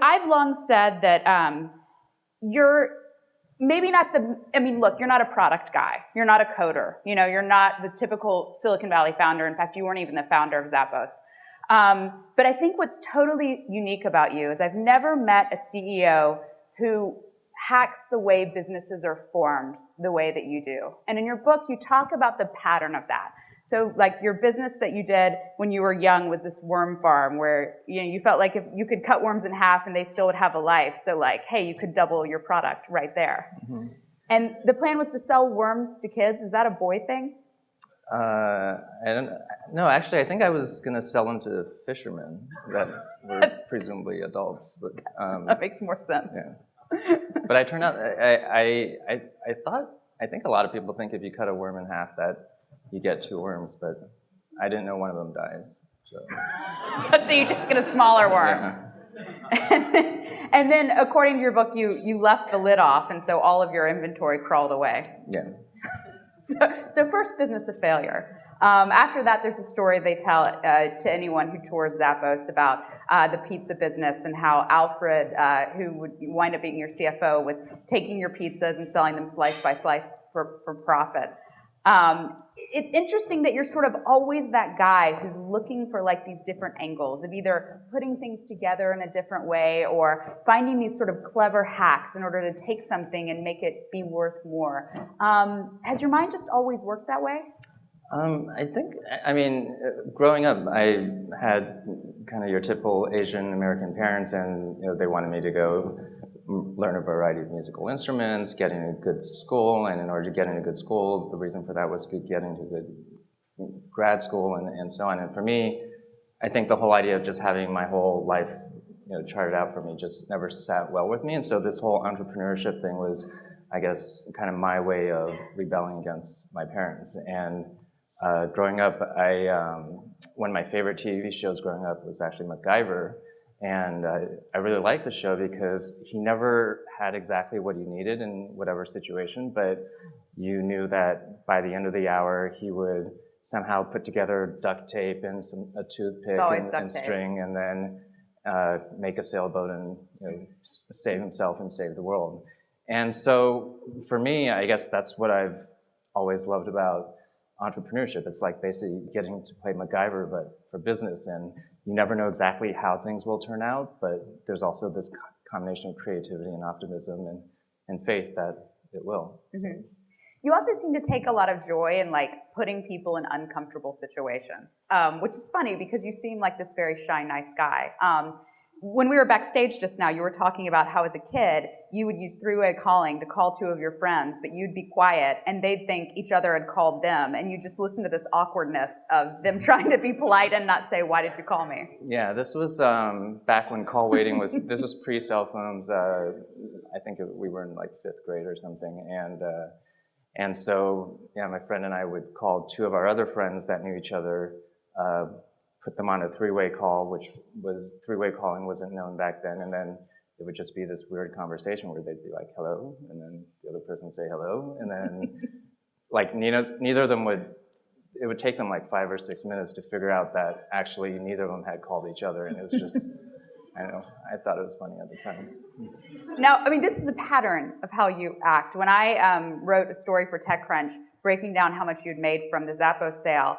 I've long said that you're maybe not look, you're not a product guy. You're not a coder. You're not the typical Silicon Valley founder. In fact, you weren't even the founder of Zappos. But I think what's totally unique about you is I've never met a CEO who hacks the way businesses are formed the way that you do. And in your book, you talk about the pattern of that. So like your business that you did when you were young was this worm farm where you felt like if you could cut worms in half and they still would have a life. So like, hey, you could double your product right there. Mm-hmm. And the plan was to sell worms to kids. Is that a boy thing? I don't. No, actually, I think I was going to sell them to fishermen that were presumably adults. But that makes more sense. Yeah. But I turned out I think a lot of people think if you cut a worm in half that you get 2 worms, but I didn't know one of them dies. So you just get a smaller worm. Yeah. And then, according to your book, you left the lid off, and so all of your inventory crawled away. Yeah. So first, business of failure. After that, there's a story they tell to anyone who tours Zappos about the pizza business and how Alfred, who would wind up being your CFO, was taking your pizzas and selling them slice by slice for profit. It's interesting that you're sort of always that guy who's looking for like these different angles of either putting things together in a different way or finding these sort of clever hacks in order to take something and make it be worth more. Has your mind just always worked that way? I mean, growing up, I had kind of your typical Asian American parents, and they wanted me to go learn a variety of musical instruments, get in a good school, and in order to get in a good school, the reason for that was to get into a good grad school and so on. And for me, I think the whole idea of just having my whole life charted out for me just never sat well with me. And so this whole entrepreneurship thing was, I guess, kind of my way of rebelling against my parents. And growing up, one of my favorite TV shows growing up was actually MacGyver. And I really liked the show because he never had exactly what he needed in whatever situation, but you knew that by the end of the hour, he would somehow put together duct tape and a toothpick and string, and then make a sailboat and save himself and save the world. And so for me, I guess that's what I've always loved about entrepreneurship. It's like basically getting to play MacGyver, but for business. And you never know exactly how things will turn out, but there's also this combination of creativity and optimism and faith that it will. Mm-hmm. You also seem to take a lot of joy in like putting people in uncomfortable situations, which is funny because you seem like this very shy, nice guy. When we were backstage just now, you were talking about how as a kid, you would use three-way calling to call 2 of your friends, but you'd be quiet and they'd think each other had called them, and you just listen to this awkwardness of them trying to be polite and not say, "Why did you call me?" Yeah, this was back when call waiting was, this was pre-cell phones. I think we were in like 5th grade or something, and so, yeah, my friend and I would call 2 of our other friends that knew each other, put them on a 3-way call, which was, 3-way calling wasn't known back then, and then it would just be this weird conversation where they'd be like, "Hello," and then the other person would say hello, and then like neither of them it would take them like 5 or 6 minutes to figure out that actually neither of them had called each other, and it was just, I don't know, I thought it was funny at the time. Now, I mean, this is a pattern of how you act. When I wrote a story for TechCrunch breaking down how much you'd made from the Zappos sale,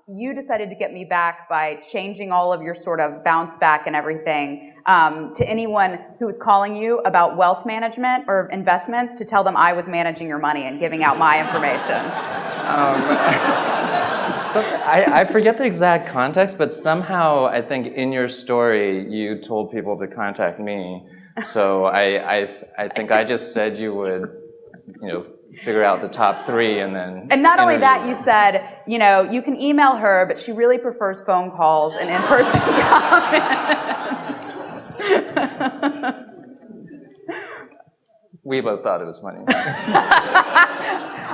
you decided to get me back by changing all of your sort of bounce back and everything to anyone who was calling you about wealth management or investments to tell them I was managing your money and giving out my information. So I forget the exact context, but somehow I think in your story you told people to contact me. So I think I just said you would, figure out the top 3 and then... And not only that, you said, you can email her, but she really prefers phone calls and in-person comments. We both thought it was funny.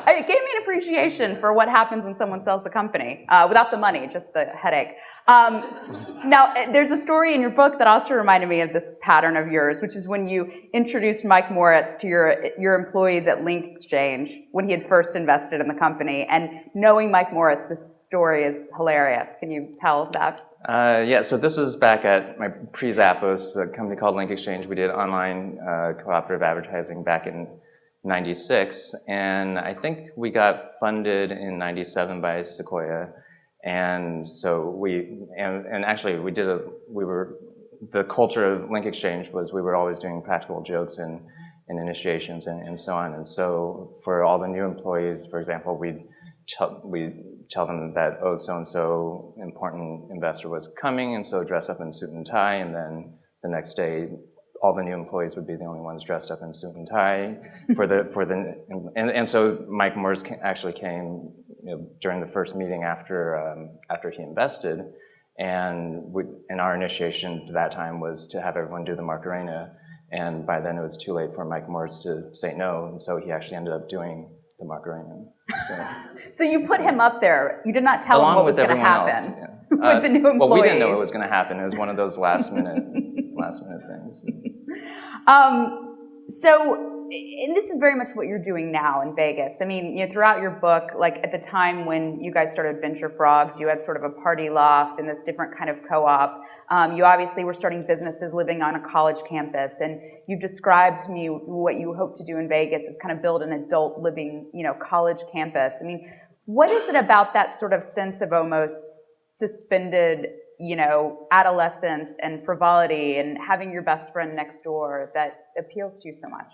It gave me an appreciation for what happens when someone sells a company, without the money, just the headache. Now, there's a story in your book that also reminded me of this pattern of yours, which is when you introduced Mike Moritz to your employees at LinkExchange when he had first invested in the company. And knowing Mike Moritz, this story is hilarious. Can you tell that? Yeah, so this was back at my pre-Zappos, a company called LinkExchange. We did online cooperative advertising back in '96, and I think we got funded in '97 by Sequoia. And so actually the culture of LinkExchange was we were always doing practical jokes and initiations and so on. And so for all the new employees, for example, we'd tell them that, oh, so-and-so important investor was coming, and so dress up in suit and tie, and then the next day all the new employees would be the only ones dressed up in suit and tie and so Mike Moritz actually came, during the first meeting after he invested, and our initiation to that time was to have everyone do the Macarena, and by then it was too late for Mike Moritz to say no, and so he actually ended up doing the Macarena. So you put him up there. You did not tell him what was going to happen with the new employees. Well, we didn't know it was going to happen. It was one of those last minute things. And this is very much what you're doing now in Vegas. I mean, throughout your book, like at the time when you guys started Venture Frogs, you had sort of a party loft and this different kind of co-op. You obviously were starting businesses living on a college campus, and you've described to me what you hope to do in Vegas is kind of build an adult living, college campus. I mean, what is it about that sort of sense of almost suspended, adolescence and frivolity and having your best friend next door that appeals to you so much?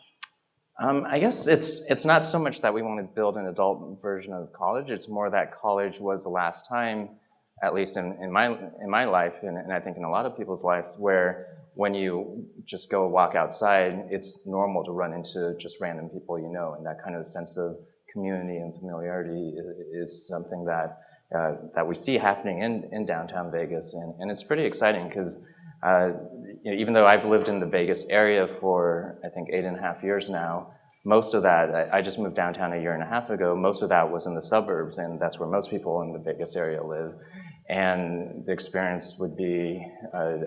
I guess it's not so much that we want to build an adult version of college. It's more that college was the last time, at least in my life, and I think in a lot of people's lives, where when you just go walk outside, it's normal to run into just random people and that kind of sense of community and familiarity is something that we see happening in downtown Vegas, and it's pretty exciting because even though I've lived in the Vegas area for I think 8.5 years now, most of that, I just moved downtown 1.5 years ago, most of that was in the suburbs, and that's where most people in the Vegas area live. And the experience would be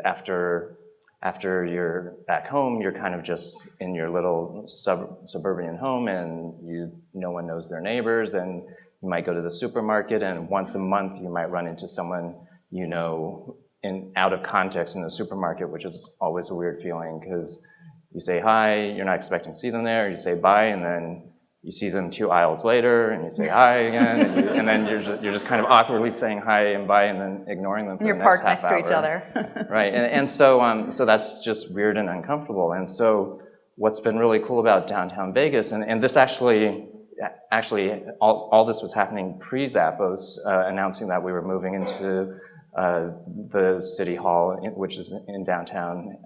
after you're back home, you're kind of just in your little suburban home, and no one knows their neighbors, and you might go to the supermarket, and once a month you might run into someone out of context in the supermarket, which is always a weird feeling because you say hi, you're not expecting to see them there, you say bye, and then you see them 2 aisles later, and you say hi again, and then you're just kind of awkwardly saying hi and bye, and then ignoring them for the next half hour. You're parked next to each other. Right, and so that's just weird and uncomfortable. And so what's been really cool about downtown Vegas, and this actually all this was happening pre-Zappos, announcing that we were moving into the city hall, which is in downtown.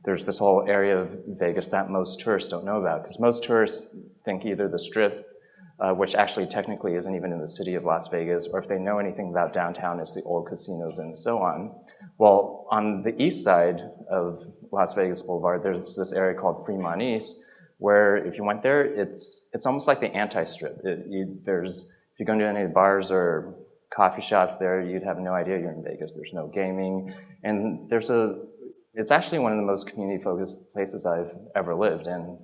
There's this whole area of Vegas that most tourists don't know about, because most tourists think either the Strip, which actually technically isn't even in the city of Las Vegas, or if they know anything about downtown, it's the old casinos and so on. Well, on the east side of Las Vegas Boulevard, there's this area called Fremont East, where if you went there, it's almost like the anti-Strip. If you go into any bars or coffee shops there, you'd have no idea you're in Vegas. There's no gaming, and it's actually one of the most community-focused places I've ever lived. And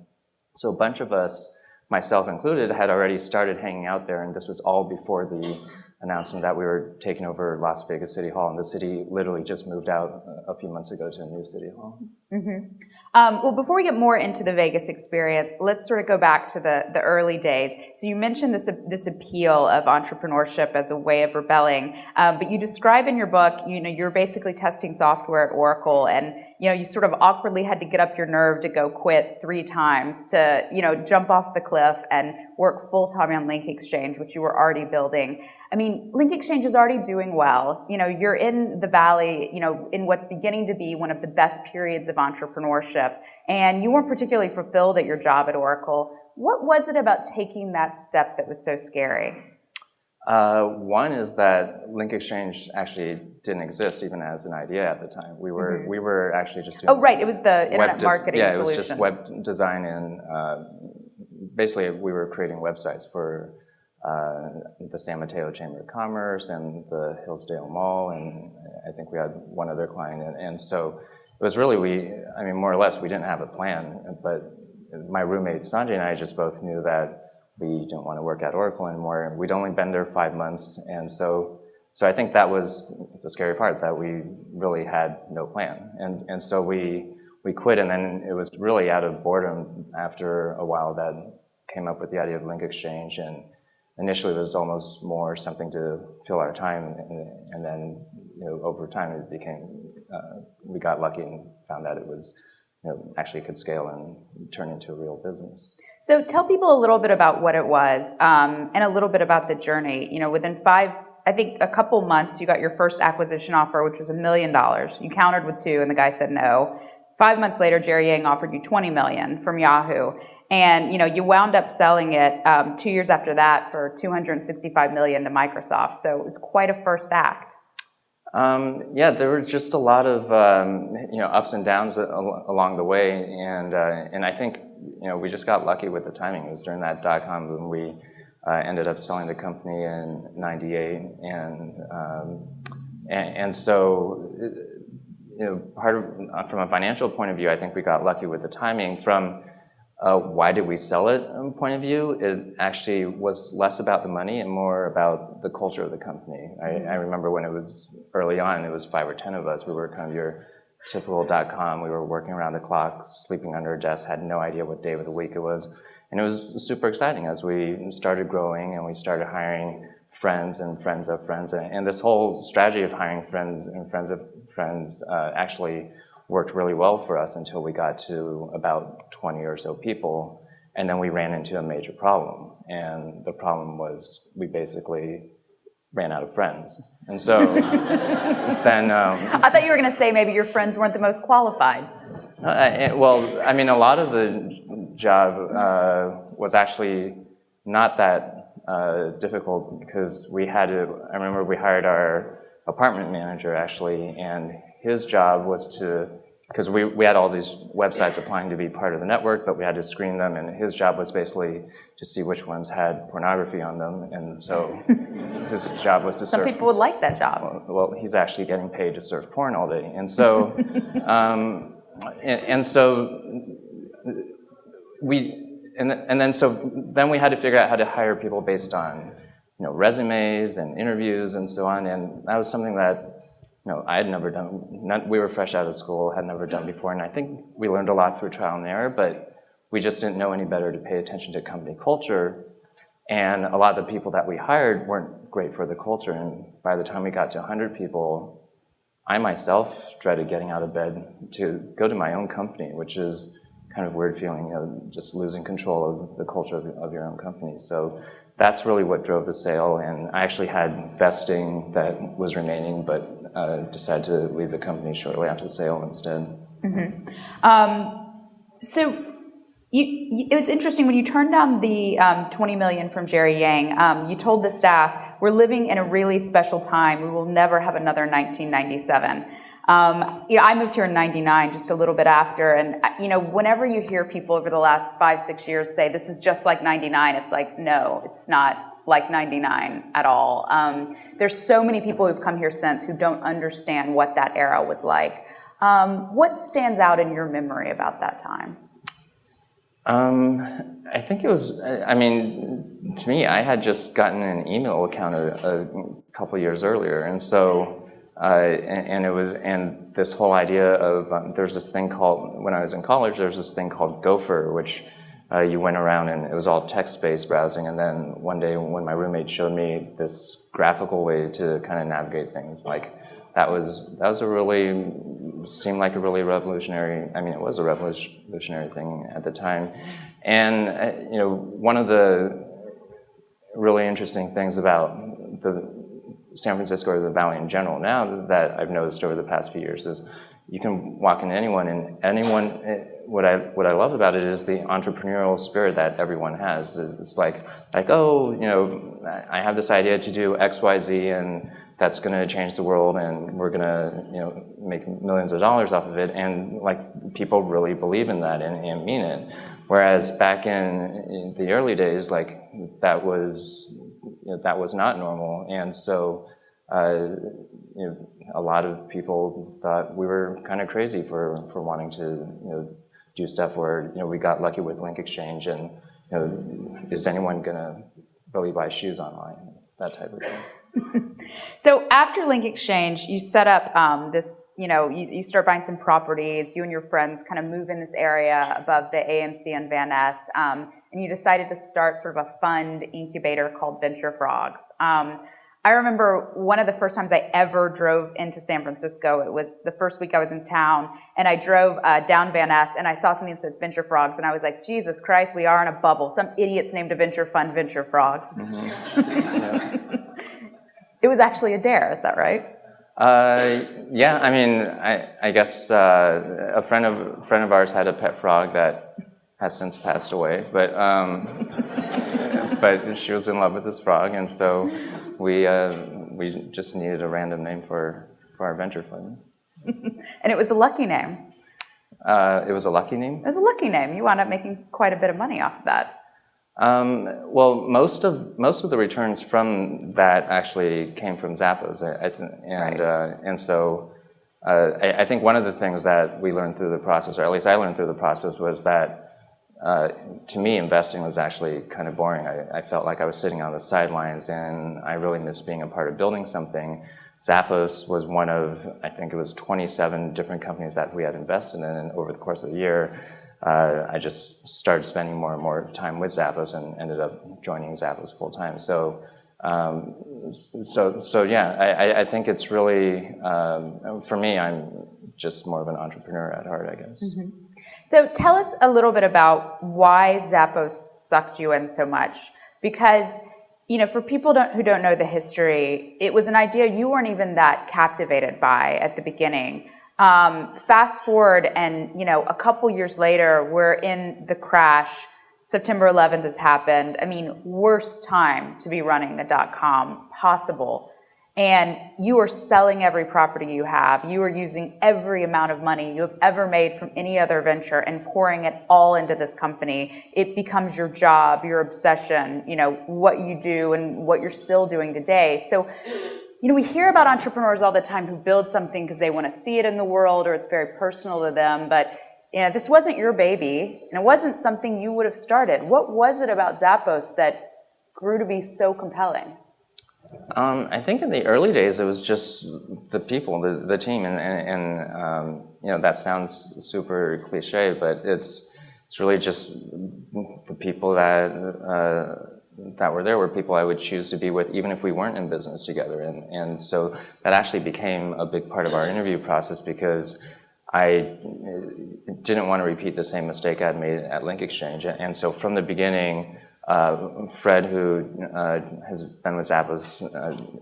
so a bunch of us, myself included, had already started hanging out there, and this was all before the announcement that we were taking over Las Vegas City Hall, and the city literally just moved out a few months ago to a new city hall. Mm-hmm. Well, before we get more into the Vegas experience, let's sort of go back to the early days. So you mentioned this appeal of entrepreneurship as a way of rebelling, but you describe in your book, you're basically testing software at Oracle, and you sort of awkwardly had to get up your nerve to go quit 3 times to jump off the cliff and work full-time on LinkExchange, which you were already building. I mean, LinkExchange is already doing well. You're in the valley, in what's beginning to be one of the best periods of entrepreneurship, and you weren't particularly fulfilled at your job at Oracle. What was it about taking that step that was so scary? One is that LinkExchange actually didn't exist even as an idea at the time. We were actually just doing... Oh, right. It was the internet marketing solutions. It was just web design, and basically we were creating websites for the San Mateo Chamber of Commerce and the Hillsdale Mall, and I think we had one other client. And so it was really, more or less, we didn't have a plan, but my roommate Sanjay and I just both knew that we didn't want to work at Oracle anymore. We'd only been there 5 months, and so I think that was the scary part, that we really had no plan. And so we quit, and then it was really out of boredom after a while that came up with the idea of LinkExchange, and initially it was almost more something to fill our time, and then over time it became, we got lucky and found that it was, actually could scale and turn into a real business. So tell people a little bit about what it was, and a little bit about the journey. Within a couple months, you got your first acquisition offer, which was $1 million. You countered with 2, and the guy said no. 5 months later, Jerry Yang offered you $20 million from Yahoo, and you wound up selling it 2 years after that for $265 million to Microsoft. So it was quite a first act. Yeah, there were just a lot of ups and downs along the way, and I think we just got lucky with the timing. It was during that dot-com boom. We ended up selling the company in '98, and so from a financial point of view, I think we got lucky with the timing. From why did we sell it point of view, it actually was less about the money and more about the culture of the company. I remember when it was early on, it was 5 or 10 of us. We were kind of your typical .com. We were working around the clock, sleeping under a desk, had no idea what day of the week it was. And it was super exciting as we started growing and we started hiring friends and friends of friends. And this whole strategy of hiring friends and friends of friends actually worked really well for us until we got to about 20 or so people. And then we ran into a major problem. And the problem was we basically ran out of friends. And so then... I thought you were going to say maybe your friends weren't the most qualified. Well, I mean, a lot of the job was actually not that difficult because we had to... I remember we hired our apartment manager, actually, and his job was to... Because we had all these websites applying to be part of the network, but we had to screen them, and his job was basically to see which ones had pornography on them, and so his job was to surf. Some people would like that job. Well, he's actually getting paid to surf porn all day, and so, and so then we had to figure out how to hire people based on, resumes and interviews and so on, and that was something that I had never done. We were fresh out of school, had never done before, and I think we learned a lot through trial and error, but we just didn't know any better to pay attention to company culture, and a lot of the people that we hired weren't great for the culture, and by the time we got to 100 people, I myself dreaded getting out of bed to go to my own company, which is kind of weird feeling, just losing control of the culture of your own company. So that's really what drove the sale, and I actually had vesting that was remaining, but decided to leave the company shortly after the sale instead. Mm-hmm. So it was interesting, when you turned down the $20 million from Jerry Yang, you told the staff, "We're living in a really special time. We will never have another 1997. I moved here in '99, just a little bit after, and whenever you hear people over the last 5-6 years say this is just like '99, it's like, no, it's not like '99 at all. There's so many people who've come here since who don't understand what that era was like. What stands out in your memory about that time? I think it was, to me, I had just gotten an email account a couple years earlier, and so and this whole idea of there's this thing called, when I was in college, there's this thing called Gopher, which you went around and it was all text-based browsing, and then one day when my roommate showed me this graphical way to kind of navigate things, like that was a really, seemed like a really revolutionary, it was a revolutionary thing at the time. And one of the really interesting things about the San Francisco or the Valley in general now that I've noticed over the past few years is you can walk into anyone, and what I love about it is the entrepreneurial spirit that everyone has. It's like oh, I have this idea to do X, Y, Z, and that's going to change the world, and we're going to make millions of dollars off of it, and people really believe in that and mean it. Whereas back in the early days, that was that was not normal. And so a lot of people thought we were kind of crazy for wanting to do stuff where we got lucky with LinkExchange, and is anyone gonna really buy shoes online? That type of thing. So after LinkExchange, you set up this, you start buying some properties, you and your friends kind of move in this area above the AMC and Van Ness, and you decided to start sort of a fund incubator called Venture Frogs. I remember one of the first times I ever drove into San Francisco. It was the first week I was in town, and I drove down Van Ness, and I saw something that says Venture Frogs, and I was like, Jesus Christ, we are in a bubble. Some idiots named a venture fund Venture Frogs. Mm-hmm. It was actually a dare, is that right? Yeah, I mean, I guess a friend of ours had a pet frog that has since passed away, but she was in love with this frog, and so we just needed a random name for our venture fund. And it was a lucky name. It was a lucky name? It was a lucky name. You wound up making quite a bit of money off of that. Well, most of the returns from that actually came from Zappos, and so I think one of the things that we learned through the process, or at least I learned through the process, was that to me, investing was actually kind of boring. I felt like I was sitting on the sidelines, and I really missed being a part of building something. Zappos was one of, I think it was 27 different companies that we had invested in, and over the course of the year, I just started spending more and more time with Zappos and ended up joining Zappos full time. So yeah, I think it's really, for me, I'm just more of an entrepreneur at heart, I guess. Mm-hmm. So tell us a little bit about why Zappos sucked you in so much. Because, for people who don't know the history, it was an idea you weren't even that captivated by at the beginning. Fast forward and, a couple years later, we're in the crash. September 11th has happened. I mean, worst time to be running a .com possible. And you are selling every property you have. You are using every amount of money you have ever made from any other venture and pouring it all into this company. It becomes your job, your obsession, what you do and what you're still doing today. So, we hear about entrepreneurs all the time who build something because they want to see it in the world or it's very personal to them. But this wasn't your baby, and it wasn't something you would have started. What was it about Zappos that grew to be so compelling? I think in the early days it was just the people, the team, and that sounds super cliche, but it's really just the people that were there were people I would choose to be with even if we weren't in business together, and so that actually became a big part of our interview process because I didn't want to repeat the same mistake I'd made at LinkExchange, and so from the beginning. Fred, who has been with Zappos,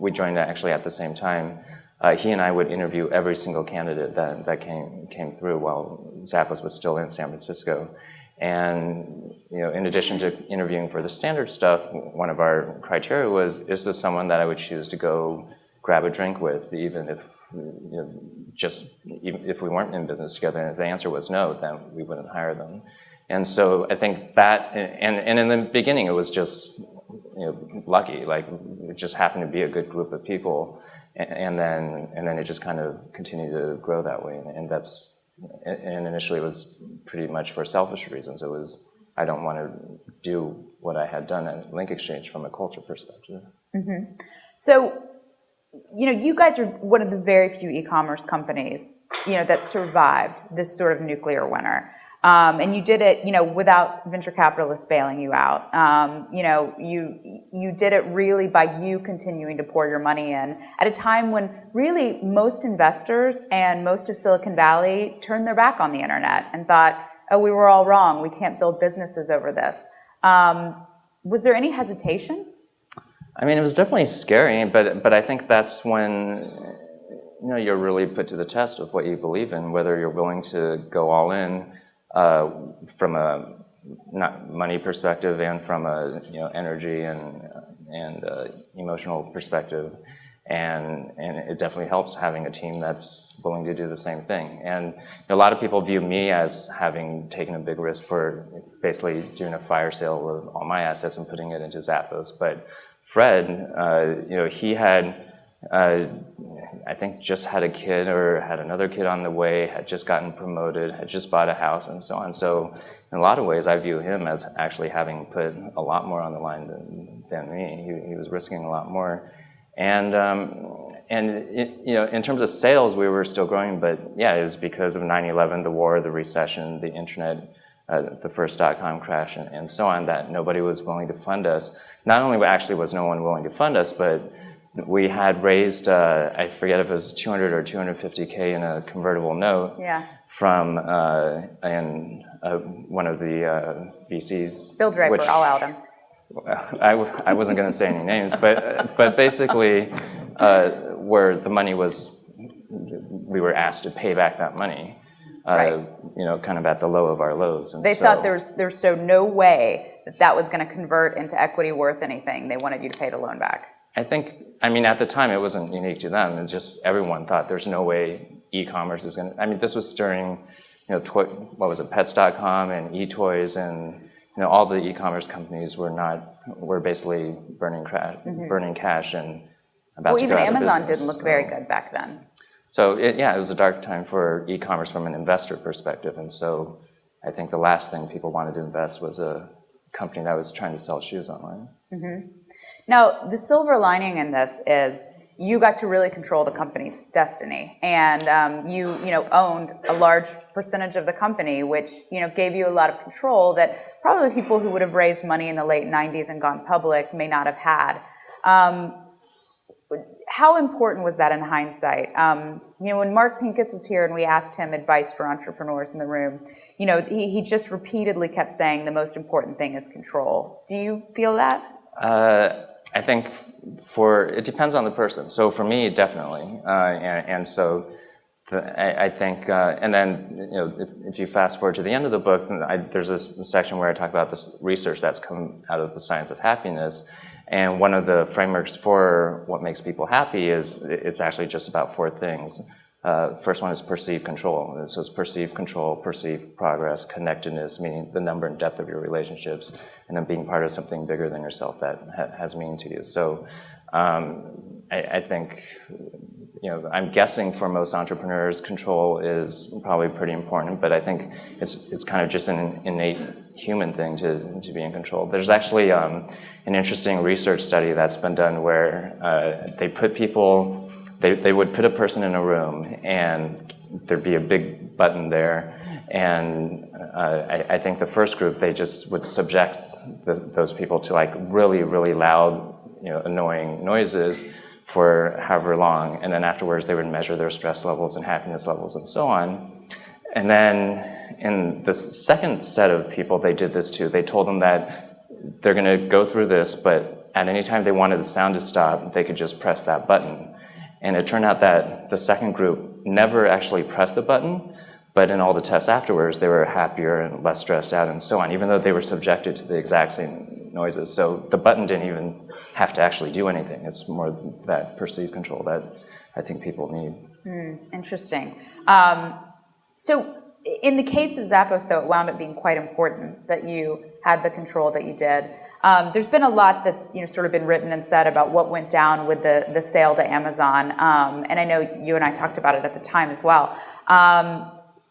we joined actually at the same time. He and I would interview every single candidate that came through while Zappos was still in San Francisco. And in addition to interviewing for the standard stuff, one of our criteria was: is this someone that I would choose to go grab a drink with, even if even if we weren't in business together? And if the answer was no, then we wouldn't hire them. And so I think that, and in the beginning it was just lucky, like it just happened to be a good group of people, and then it just kind of continued to grow that way, and initially it was pretty much for selfish reasons. It was, I don't want to do what I had done at LinkExchange from a culture perspective. Mm-hmm. So, you guys are one of the very few e-commerce companies, that survived this sort of nuclear winter. And you did it, without venture capitalists bailing you out. You did it really by you continuing to pour your money in at a time when really most investors and most of Silicon Valley turned their back on the internet and thought, oh, we were all wrong. We can't build businesses over this. Was there any hesitation? I mean, it was definitely scary, but I think that's when you're really put to the test of what you believe in, whether you're willing to go all in. From a not money perspective and from a energy and emotional perspective, and it definitely helps having a team that's willing to do the same thing. And a lot of people view me as having taken a big risk for basically doing a fire sale of all my assets and putting it into Zappos, but Fred, he had, I think, just had a kid or had another kid on the way, had just gotten promoted, had just bought a house, and so on. So in a lot of ways, I view him as actually having put a lot more on the line than me. He was risking a lot more. And in terms of sales, we were still growing, but yeah, it was because of 9/11, the war, the recession, the internet, the first dot-com crash, and so on, that nobody was willing to fund us. Not only actually was no one willing to fund us, but we had raised, I forget if it was 200 or 250K in a convertible note from one of the VCs. Bill Draper, I'll out him. I wasn't going to say any names, but basically where the money was, we were asked to pay back that money, kind of at the low of our lows. And they thought there's no way that was going to convert into equity worth anything. They wanted you to pay the loan back. At the time it wasn't unique to them. It's just everyone thought there's no way e-commerce is going to, this was during, what was it, pets.com and eToys, and all the e-commerce companies were basically burning cash and about to go out of business. Even Amazon didn't look very good back then. So it was a dark time for e-commerce from an investor perspective, and so I think the last thing people wanted to invest was a company that was trying to sell shoes online. Mm-hmm. Now, the silver lining in this is you got to really control the company's destiny, and you owned a large percentage of the company, which gave you a lot of control that probably people who would have raised money in the late 90s and gone public may not have had. How important was that in hindsight? When Mark Pincus was here and we asked him advice for entrepreneurs in the room, he just repeatedly kept saying the most important thing is control. Do you feel that? I think it depends on the person. So for me, definitely. And so I think, and then, if you fast forward to the end of the book, there's this section where I talk about this research that's come out of the science of happiness. And one of the frameworks for what makes people happy is it's actually just about four things. First one is perceived control. So it's perceived control, perceived progress, connectedness, meaning the number and depth of your relationships, and then being part of something bigger than yourself that has meaning to you. So I think, I'm guessing for most entrepreneurs, control is probably pretty important, but I think it's kind of just an innate human thing to be in control. There's actually an interesting research study that's been done where they put people, they would put a person in a room and there'd be a big button there, and I think the first group, they just would subject those people to like really, really loud, annoying noises for however long, and then afterwards they would measure their stress levels and happiness levels and so on. And then in the second set of people they did this to, they told them that they're going to go through this, but at any time they wanted the sound to stop, they could just press that button. And it turned out that the second group never actually pressed the button, but in all the tests afterwards, they were happier and less stressed out and so on, even though they were subjected to the exact same noises. So the button didn't even have to actually do anything. It's more that perceived control that I think people need. Interesting. So in the case of Zappos, though, it wound up being quite important that you had the control that you did. There's been a lot that's sort of been written and said about what went down with the sale to Amazon, and I know you and I talked about it at the time as well.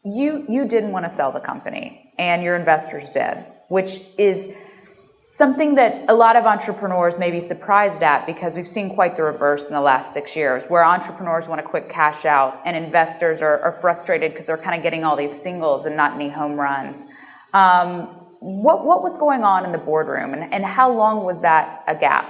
You didn't want to sell the company, and your investors did, which is something that a lot of entrepreneurs may be surprised at, because we've seen quite the reverse in the last 6 years, where entrepreneurs want a quick cash out and investors are frustrated because they're kind of getting all these singles and not any home runs. What was going on in the boardroom, and how long was that a gap?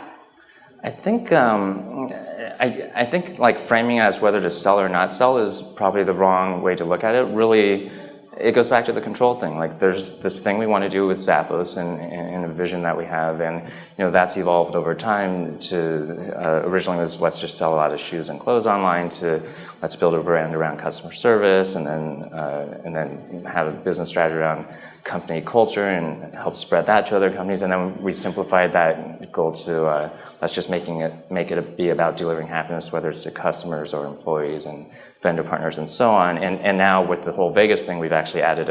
I think I think like framing it as whether to sell or not sell is probably the wrong way to look at it. Really, it goes back to the control thing. Like there's this thing we want to do with Zappos and a vision that we have, and that's evolved over time to originally was let's just sell a lot of shoes and clothes online to let's build a brand around customer service, and then have a business strategy around company culture and help spread that to other companies, and then we simplified that goal to let's just make it be about delivering happiness, whether it's to customers or employees and vendor partners and so on. And now with the whole Vegas thing, we've actually added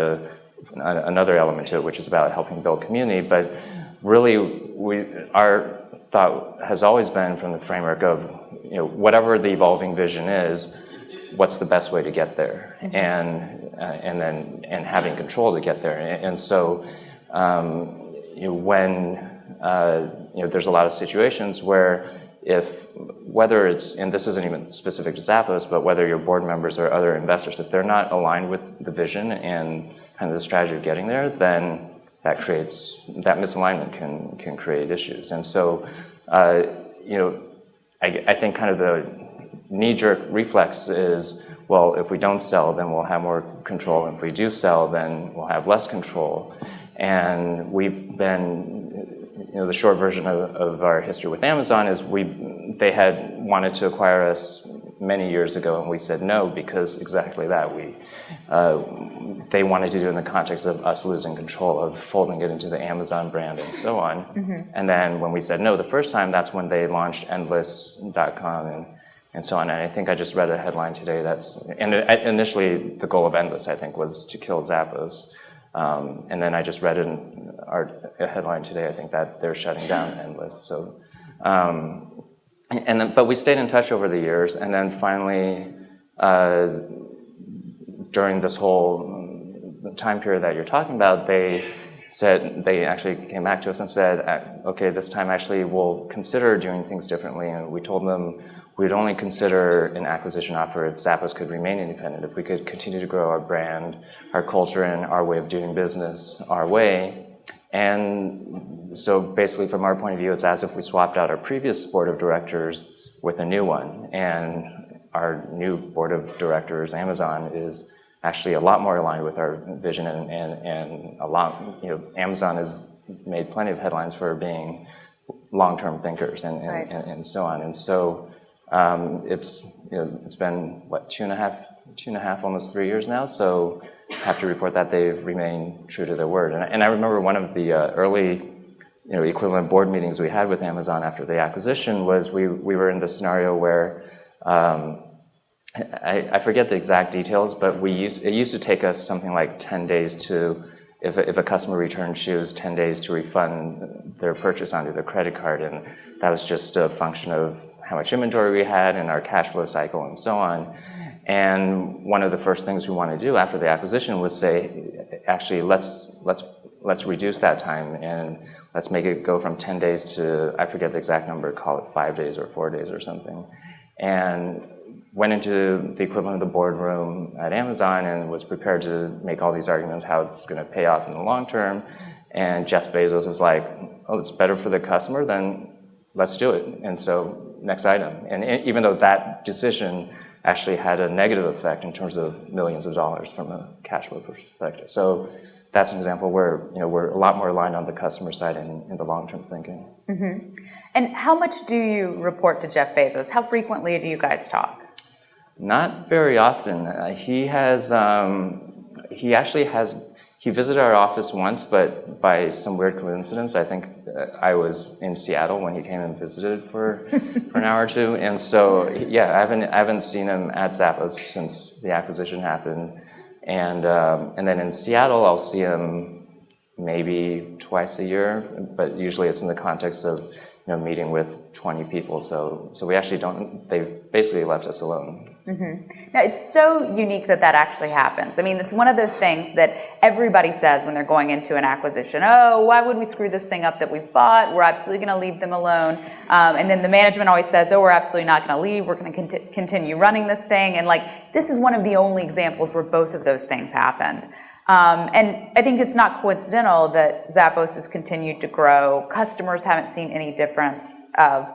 another element to it, which is about helping build community. But really, our thought has always been from the framework of, whatever the evolving vision is, what's the best way to get there, and having control to get there. And so, when there's a lot of situations where whether it's, and this isn't even specific to Zappos, but whether your board members or other investors, if they're not aligned with the vision and kind of the strategy of getting there, then that misalignment can create issues. And so, I think kind of the knee-jerk reflex is, well, if we don't sell, then we'll have more control. And if we do sell, then we'll have less control. And we've been, the short version of our history with Amazon is they had wanted to acquire us many years ago, and we said no because exactly that. They wanted to do it in the context of us losing control, of folding it into the Amazon brand and so on. And then when we said no the first time, that's when they launched Endless.com and so on. And I think I just read a headline today initially the goal of Endless, I think, was to kill Zappos. And then I just read a headline today, I think, that they're shutting down Endless. So, but we stayed in touch over the years, and then finally, during this whole time period that you're talking about, they actually came back to us and said, okay, this time actually we'll consider doing things differently. And we told them we'd only consider an acquisition offer if Zappos could remain independent, if we could continue to grow our brand, our culture, and our way of doing business our way. And so basically from our point of view, it's as if we swapped out our previous board of directors with a new one. And our new board of directors, Amazon, is actually a lot more aligned with our vision, and a lot, Amazon has made plenty of headlines for being long-term thinkers and so on. And so it's been what, two and a half, almost 3 years now. So I have to report that they've remained true to their word. And I remember one of the early equivalent board meetings we had with Amazon after the acquisition was we were in the scenario where I forget the exact details, but it used to take us something like 10 days to, if a customer returned shoes, 10 days to refund their purchase onto their credit card. And that was just a function of how much inventory we had and our cash flow cycle and so on. And one of the first things we wanted to do after the acquisition was say, actually, let's reduce that time and let's make it go from 10 days to, I forget the exact number, call it 5 days or 4 days or something. And went into the equivalent of the boardroom at Amazon and was prepared to make all these arguments how it's going to pay off in the long term. And Jeff Bezos was like, oh, it's better for the customer, then let's do it. And so next item. And even though that decision actually had a negative effect in terms of millions of dollars from a cash flow perspective. So that's an example where we're a lot more aligned on the customer side in the long-term thinking. Mm-hmm. And how much do you report to Jeff Bezos? How frequently do you guys talk? Not very often. He visited our office once, but by some weird coincidence, I think I was in Seattle when he came and visited for an hour or two. And so, yeah, I haven't seen him at Zappos since the acquisition happened. And then in Seattle, I'll see him maybe twice a year, but usually it's in the context of meeting with 20 people. So we actually they've basically left us alone. Mm-hmm. Now, it's so unique that actually happens. I mean, it's one of those things that everybody says when they're going into an acquisition. Oh, why would we screw this thing up that we've bought? We're absolutely going to leave them alone. And then the management always says, oh, we're absolutely not going to leave. We're going to continue running this thing. And this is one of the only examples where both of those things happened. And I think it's not coincidental that Zappos has continued to grow. Customers haven't seen any difference of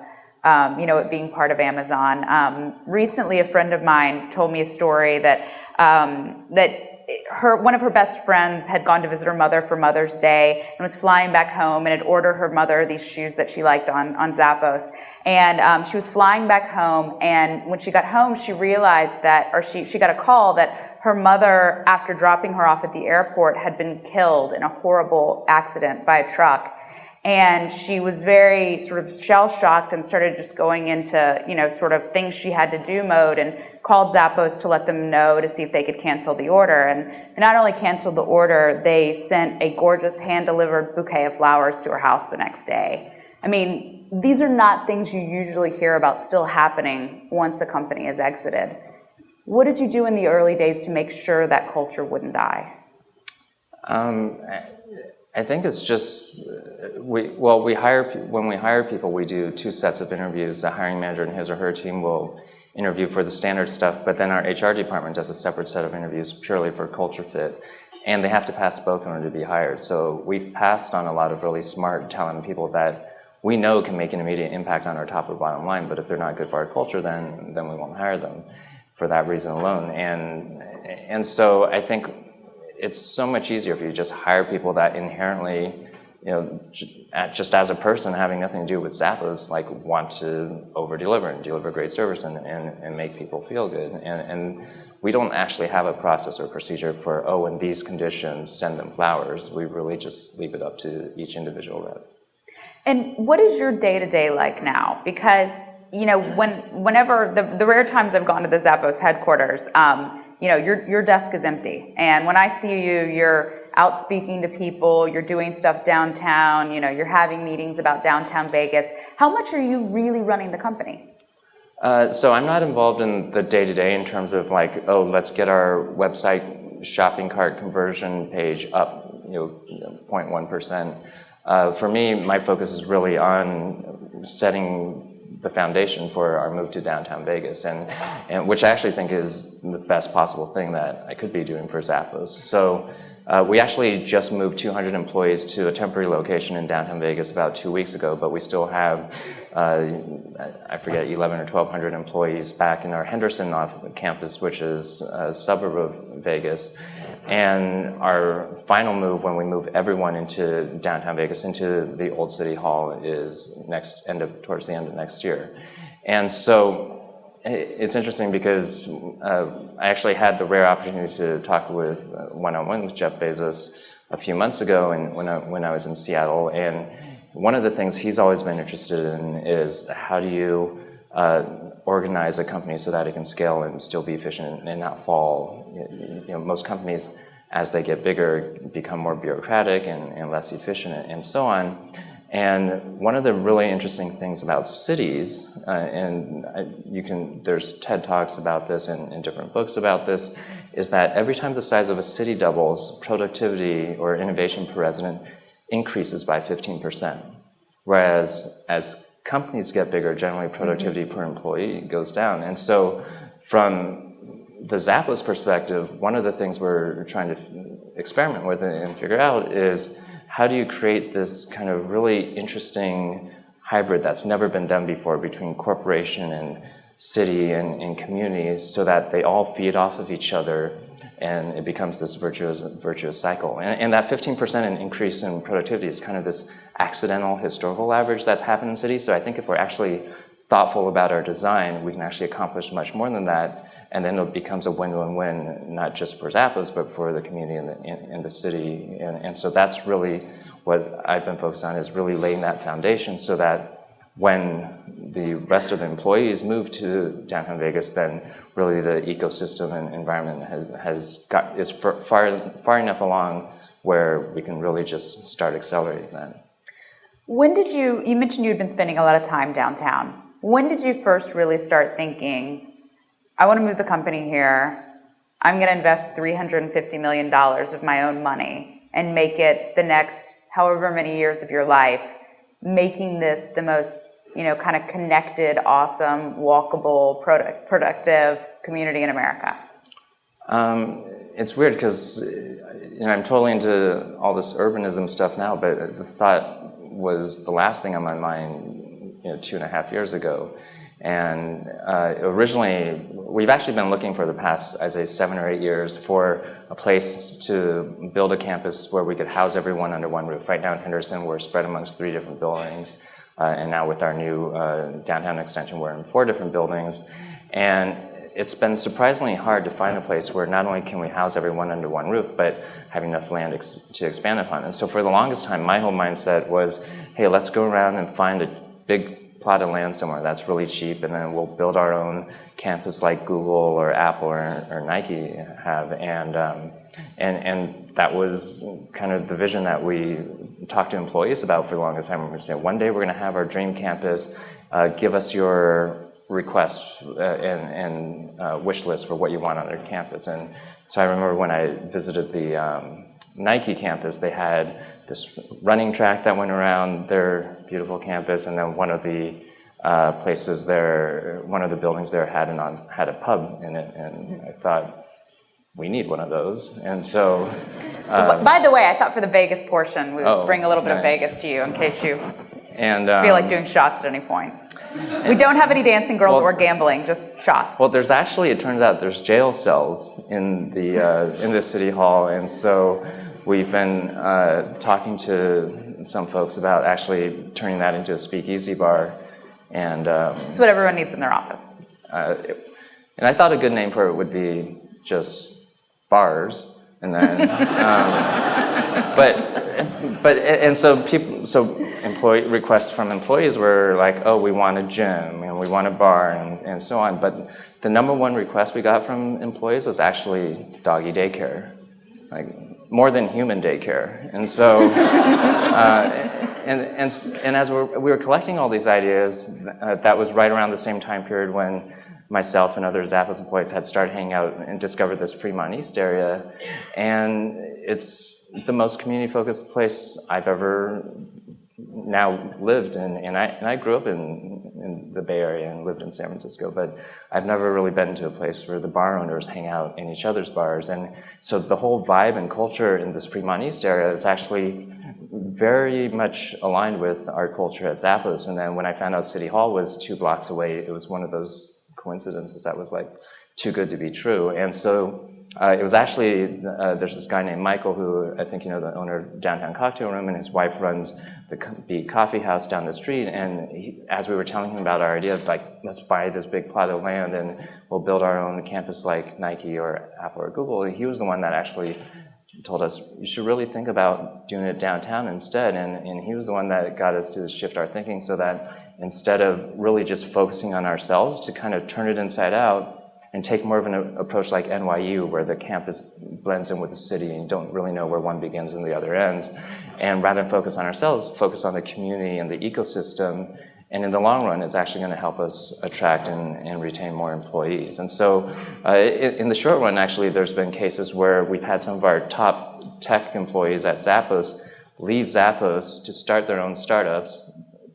it being part of Amazon. Recently, a friend of mine told me a story that one of her best friends had gone to visit her mother for Mother's Day and was flying back home and had ordered her mother these shoes that she liked on Zappos. And she was flying back home, and when she got home, she realized she got a call that her mother, after dropping her off at the airport, had been killed in a horrible accident by a truck. And she was very sort of shell-shocked and started just going into, sort of things she had to do mode, and called Zappos to let them know to see if they could cancel the order. And they not only canceled the order, they sent a gorgeous hand-delivered bouquet of flowers to her house the next day. I mean, these are not things you usually hear about still happening once a company is exited. What did you do in the early days to make sure that culture wouldn't die? I think it's just, when we hire people, we do 2 sets of interviews. The hiring manager and his or her team will interview for the standard stuff, but then our HR department does a separate set of interviews purely for culture fit. And they have to pass both in order to be hired. So we've passed on a lot of really smart, talented people that we know can make an immediate impact on our top or bottom line, but if they're not good for our culture, then we won't hire them for that reason alone. And so I think it's so much easier if you just hire people that inherently, just as a person having nothing to do with Zappos, like want to over-deliver and deliver great service and make people feel good. And we don't actually have a process or procedure for, in these conditions, send them flowers. We really just leave it up to each individual rep. And what is your day-to-day like now? Because, whenever, the rare times I've gone to the Zappos headquarters, your desk is empty. And when I see you, you're out speaking to people, you're doing stuff downtown, you're having meetings about downtown Vegas. How much are you really running the company? So I'm not involved in the day-to-day in terms of let's get our website shopping cart conversion page up, 0.1%. For me, my focus is really on setting the foundation for our move to downtown Vegas, and which I actually think is the best possible thing that I could be doing for Zappos. So we actually just moved 200 employees to a temporary location in downtown Vegas about 2 weeks ago, but we still have, 11 or 1,200 employees back in our Henderson campus, which is a suburb of Vegas. And our final move, when we move everyone into downtown Vegas, into the old City Hall, is towards the end of next year. And so it's interesting because I actually had the rare opportunity to talk with one-on-one with Jeff Bezos a few months ago, and when I was in Seattle. And one of the things he's always been interested in is how do you organize a company so that it can scale and still be efficient and not fall. Most companies, as they get bigger, become more bureaucratic and less efficient and so on. And one of the really interesting things about cities, there's TED Talks about this and different books about this, is that every time the size of a city doubles, productivity or innovation per resident increases by 15%. Whereas as companies get bigger, generally productivity per employee goes down. And so from the Zappos perspective, one of the things we're trying to experiment with and figure out is how do you create this kind of really interesting hybrid that's never been done before between corporation and city and communities so that they all feed off of each other and it becomes this virtuous cycle. And that 15% increase in productivity is kind of this accidental historical average that's happened in cities. So I think if we're actually thoughtful about our design, we can actually accomplish much more than that. And then it becomes a win-win-win, not just for Zappos, but for the community in the city. And so that's really what I've been focused on, is really laying that foundation so that when the rest of the employees move to downtown Vegas, then really the ecosystem and environment is far enough along where we can really just start accelerating that. When did you mentioned you'd been spending a lot of time downtown. When did you first really start thinking, I want to move the company here, I'm going to invest $350 million of my own money and make it the next however many years of your life, making this the most, kind of connected, awesome, walkable, productive community in America? It's weird because I'm totally into all this urbanism stuff now, but the thought was the last thing on my mind 2.5 years ago. And originally, we've actually been looking for the past, I'd say, 7 or 8 years for a place to build a campus where we could house everyone under one roof. Right now in Henderson, we're spread amongst 3 different buildings. And now with our new downtown extension, we're in 4 different buildings. And it's been surprisingly hard to find a place where not only can we house everyone under one roof, but have enough land to expand upon. And so for the longest time, my whole mindset was, hey, let's go around and find a big plot of land somewhere that's really cheap, and then we'll build our own campus like Google or Apple or Nike have. And that was kind of the vision that we talked to employees about for the longest time. We were saying, one day we're going to have our dream campus. Give us your requests and wish list for what you want on their campus. And so I remember when I visited the Nike campus, they had this running track that went around their beautiful campus, and then one of the places there, one of the buildings there had a pub in it, and I thought, we need one of those. And so by the way, I thought for the Vegas portion we would bring a little bit of nice. Vegas to you in case you and feel like doing shots at any point. We don't have any dancing girls or gambling, just shots. Well, there's actually, it turns out, there's jail cells in the city hall, and so we've been talking to some folks about actually turning that into a speakeasy bar, and it's what everyone needs in their office. And I thought a good name for it would be just bars, and then so employee requests from employees were like, oh, we want a gym and we want a bar and so on. But the number one request we got from employees was actually doggy daycare, like more than human daycare. And so and as we were collecting all these ideas, that was right around the same time period when myself and other Zappos employees had started hanging out and discovered this Fremont East area. And it's the most community-focused place I've ever now lived in. And I grew up in the Bay Area and lived in San Francisco, but I've never really been to a place where the bar owners hang out in each other's bars. And so the whole vibe and culture in this Fremont East area is actually very much aligned with our culture at Zappos. And then when I found out City Hall was 2 blocks away, it was one of those coincidences that was like too good to be true. And so it was actually, there's this guy named Michael who, I think you know, the owner of Downtown Cocktail Room, and his wife runs the Beat Coffee House down the street. And as we were telling him about our idea of like, let's buy this big plot of land and we'll build our own campus like Nike or Apple or Google, he was the one that actually told us, you should really think about doing it downtown instead. And he was the one that got us to shift our thinking so that instead of really just focusing on ourselves, to kind of turn it inside out and take more of an approach like NYU, where the campus blends in with the city and you don't really know where one begins and the other ends. And rather than focus on ourselves, focus on the community and the ecosystem. And in the long run, it's actually going to help us attract and retain more employees. And so in the short run, actually, there's been cases where we've had some of our top tech employees at Zappos leave Zappos to start their own startups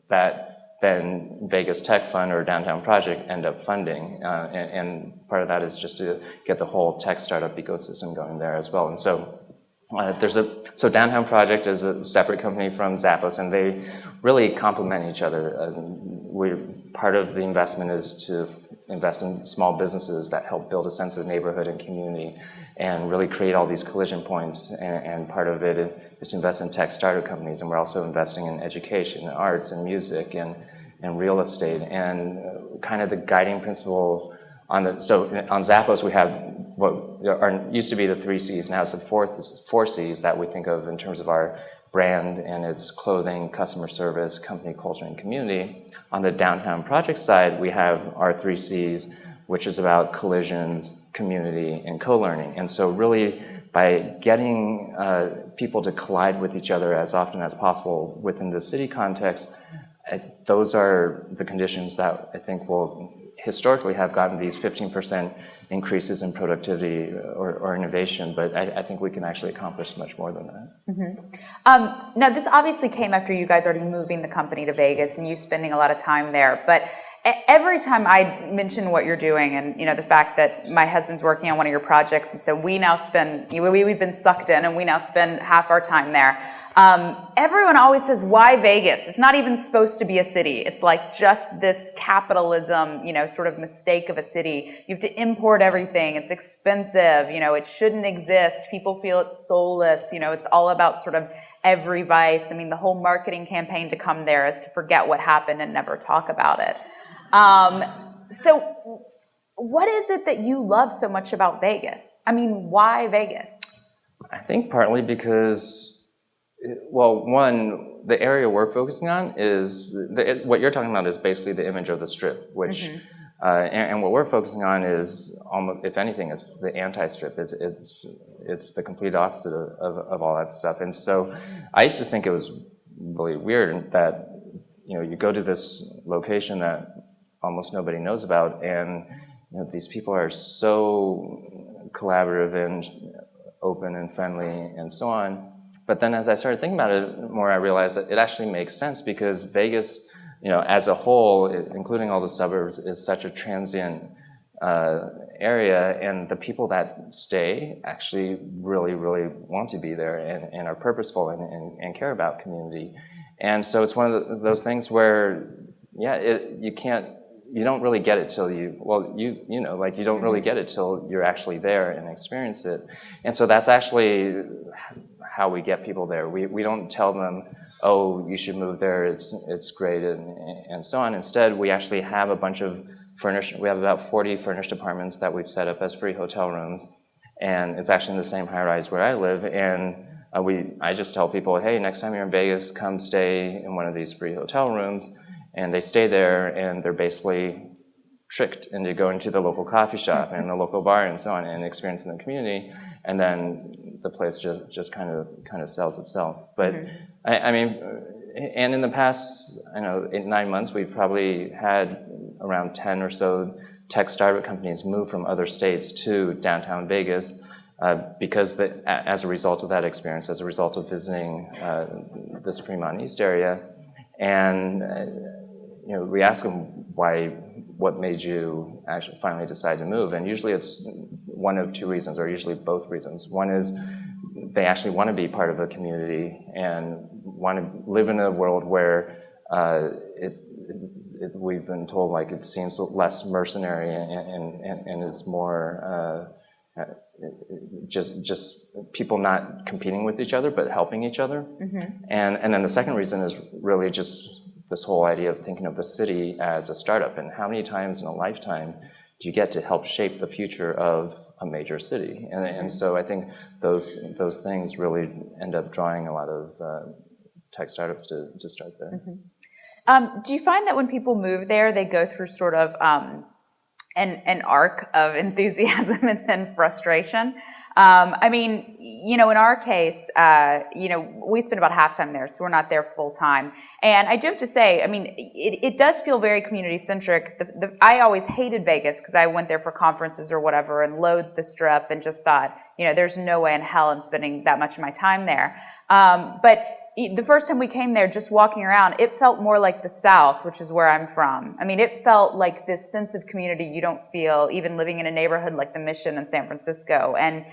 that then Vegas Tech Fund or Downtown Project end up funding. And part of that is just to get the whole tech startup ecosystem going there as well. And so so Downtown Project is a separate company from Zappos, and they really complement each other. Part of the investment is to invest in small businesses that help build a sense of neighborhood and community and really create all these collision points. And part of it is to invest in tech startup companies. And we're also investing in education, arts, and music, and real estate. And kind of the guiding principles so on Zappos, we have what used to be the 3 C's, now it's the 4 C's that we think of in terms of our brand, and it's clothing, customer service, company culture, and community. On the Downtown Project side, we have our 3 C's, which is about collisions, community, and co-learning. And so really, by getting people to collide with each other as often as possible within the city context, those are the conditions that I think will historically have gotten these 15% increases in productivity or innovation, but I think we can actually accomplish much more than that. Mm-hmm. Now, this obviously came after you guys already moving the company to Vegas and you spending a lot of time there, but every time I mention what you're doing and the fact that my husband's working on one of your projects, and so we now we've been sucked in and we now spend half our time there. Everyone always says, why Vegas? It's not even supposed to be a city. It's like just this capitalism, sort of mistake of a city. You have to import everything. It's expensive. It shouldn't exist. People feel it's soulless. It's all about sort of every vice. I mean, the whole marketing campaign to come there is to forget what happened and never talk about it. So what is it that you love so much about Vegas? I mean, why Vegas? I think partly because, well, one, the area we're focusing on is, what you're talking about is basically the image of the Strip, which, and what we're focusing on is, almost, if anything, it's the anti-Strip. It's the complete opposite of all that stuff. And so I used to think it was really weird that, you go to this location that almost nobody knows about, and these people are so collaborative and open and friendly and so on. But then as I started thinking about it more, I realized that it actually makes sense, because Vegas, as a whole, including all the suburbs, is such a transient area, and the people that stay actually really, really want to be there and are purposeful and care about community. And so it's one of those things where, you don't really get it till you don't really get it till you're actually there and experience it. And so that's actually how we get people there. We don't tell them, oh, you should move there, it's great, and so on. Instead, we actually have a bunch of we have about 40 furnished apartments that we've set up as free hotel rooms, and it's actually in the same high-rise where I live, and I just tell people, hey, next time you're in Vegas, come stay in one of these free hotel rooms, and they stay there, and they're basically tricked into going to the local coffee shop and the local bar and so on, and experiencing the community, and then the place just kind of sells itself. But I mean, and in the past, 9 months, we've probably had around 10 or so tech startup companies move from other states to downtown Vegas, because as a result of that experience, as a result of visiting this Fremont East area, and we ask them what made you actually finally decide to move, and usually it's one of two reasons, or usually both reasons. One is they actually want to be part of a community and want to live in a world where we've been told it seems less mercenary and is more just people not competing with each other but helping each other. And then the second reason is really just this whole idea of thinking of the city as a startup, and how many times in a lifetime do you get to help shape the future of a major city? And so I think those things really end up drawing a lot of tech startups to start there. Do you find that when people move there, they go through sort of an arc of enthusiasm and then frustration? I mean, in our case, we spend about half time there, so we're not there full time. And I do have to say, I mean, it does feel very community centric. I always hated Vegas because I went there for conferences or whatever and loathed the Strip and just thought, there's no way in hell I'm spending that much of my time there. But the first time we came there, just walking around, it felt more like the South, which is where I'm from. I mean, it felt like this sense of community you don't feel even living in a neighborhood like the Mission in San Francisco. And,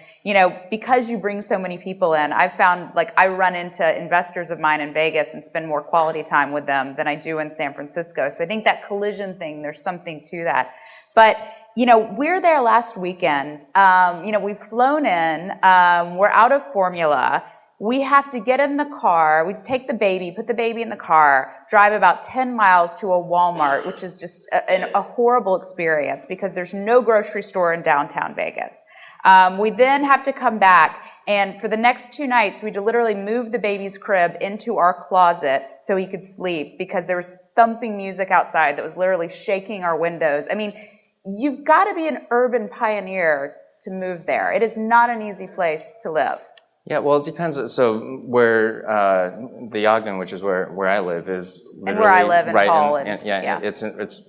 because you bring so many people in, I've found, I run into investors of mine in Vegas and spend more quality time with them than I do in San Francisco. So I think that collision thing, there's something to that. But we're there last weekend. We've flown in. We're out of formula. We have to get in the car, we take the baby, put the baby in the car, drive about 10 miles to a Walmart, which is just a horrible experience because there's no grocery store in downtown Vegas. We then have to come back, and for the next 2 nights, we had to literally move the baby's crib into our closet so he could sleep because there was thumping music outside that was literally shaking our windows. I mean, you've got to be an urban pioneer to move there. It is not an easy place to live. Yeah, well, it depends. So where the Ogden, which is where I live, is literally and where I live in right Paul. It's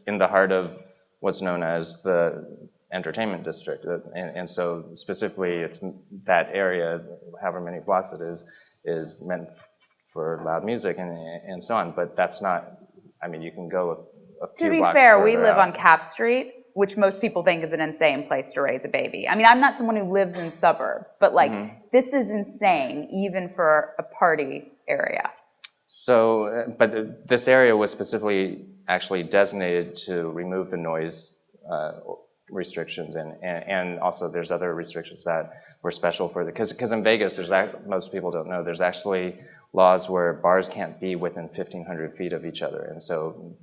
in the heart of what's known as the entertainment district, and so specifically, it's that area, however many blocks it is meant for loud music and so on. But that's not. I mean, you can go a few To be blocks fair, we further live out. on Cap Street, which most people think is an insane place to raise a baby. I mean, I'm not someone who lives in suburbs, but this is insane, even for a party area. So, but this area was specifically actually designated to remove the noise restrictions, and also there's other restrictions that were special for because in Vegas, most people don't know, there's actually laws where bars can't be within 1,500 feet of each other, and so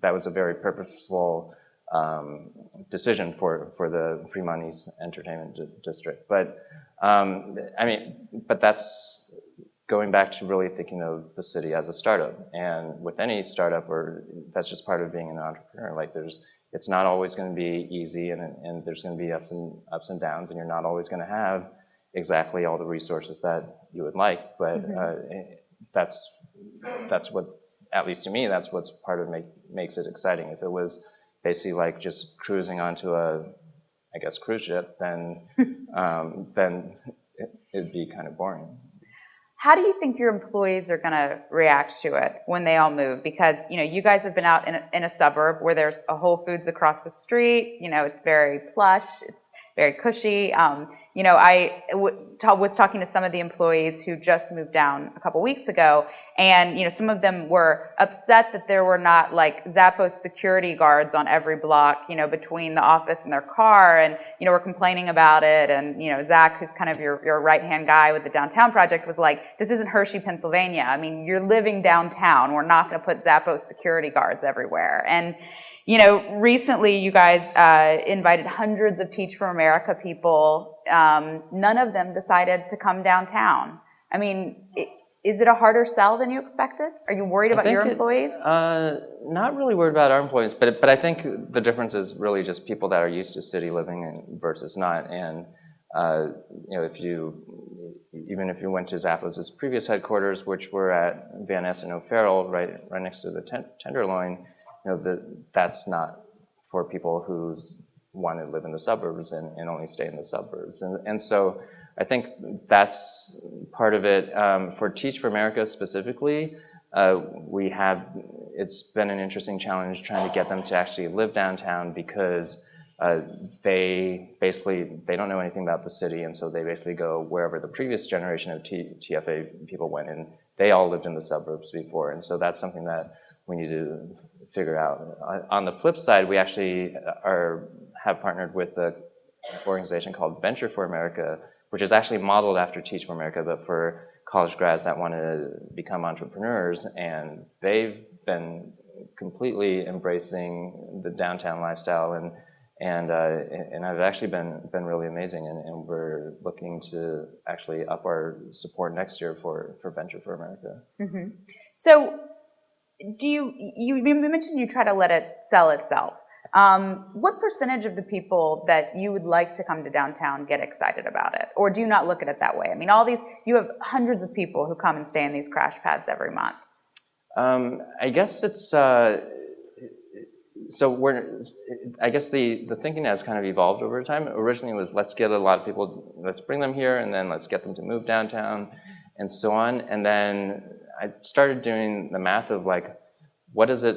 that was a very purposeful decision for the Fremont East Entertainment District. But but that's going back to really thinking of the city as a startup. And with any startup, or that's just part of being an entrepreneur, like it's not always going to be easy, and there's going to be ups and downs, and you're not always going to have exactly all the resources that you would like. But that's what, at least to me, that's what's part of makes it exciting. If it was basically like just cruising onto a, I guess, cruise ship, then it'd be kind of boring. How do you think your employees are going to react to it when they all move? Because, you guys have been out in a suburb where there's a Whole Foods across the street. It's very plush. It's very cushy. I was talking to some of the employees who just moved down a couple weeks ago, and, some of them were upset that there were not like Zappos security guards on every block, between the office and their car, and, were complaining about it. And, Zach, who's kind of your right-hand guy with the downtown project, was like, this isn't Hershey, Pennsylvania. I mean, you're living downtown. We're not going to put Zappos security guards everywhere. And, recently you guys invited hundreds of Teach for America people. None of them decided to come downtown. I mean, is it a harder sell than you expected? Are you worried about your employees? Not really worried about our employees, but I think the difference is really just people that are used to city living versus not. And even if you went to Zappos' previous headquarters, which were at Van Ness and O'Farrell, right next to the Tenderloin, that's not for people who want to live in the suburbs and only stay in the suburbs. And so I think that's part of it. For Teach for America specifically, it's been an interesting challenge trying to get them to actually live downtown, because they don't know anything about the city, and so they basically go wherever the previous generation of TFA people went, and they all lived in the suburbs before. And so that's something that we need to figure out. On the flip side, we actually have partnered with an organization called Venture for America, which is actually modeled after Teach for America, but for college grads that want to become entrepreneurs. And they've been completely embracing the downtown lifestyle, and I've actually been really amazing. And we're looking to actually up our support next year for Venture for America. Mm-hmm. So, you mentioned you try to let it sell itself. What percentage of the people that you would like to come to downtown get excited about it? Or do you not look at it that way? I mean, you have hundreds of people who come and stay in these crash pads every month. I guess it's, I guess the thinking has kind of evolved over time. Originally it was, let's get a lot of people, let's bring them here, and then let's get them to move downtown, and so on. And then I started doing the math of like, what is it?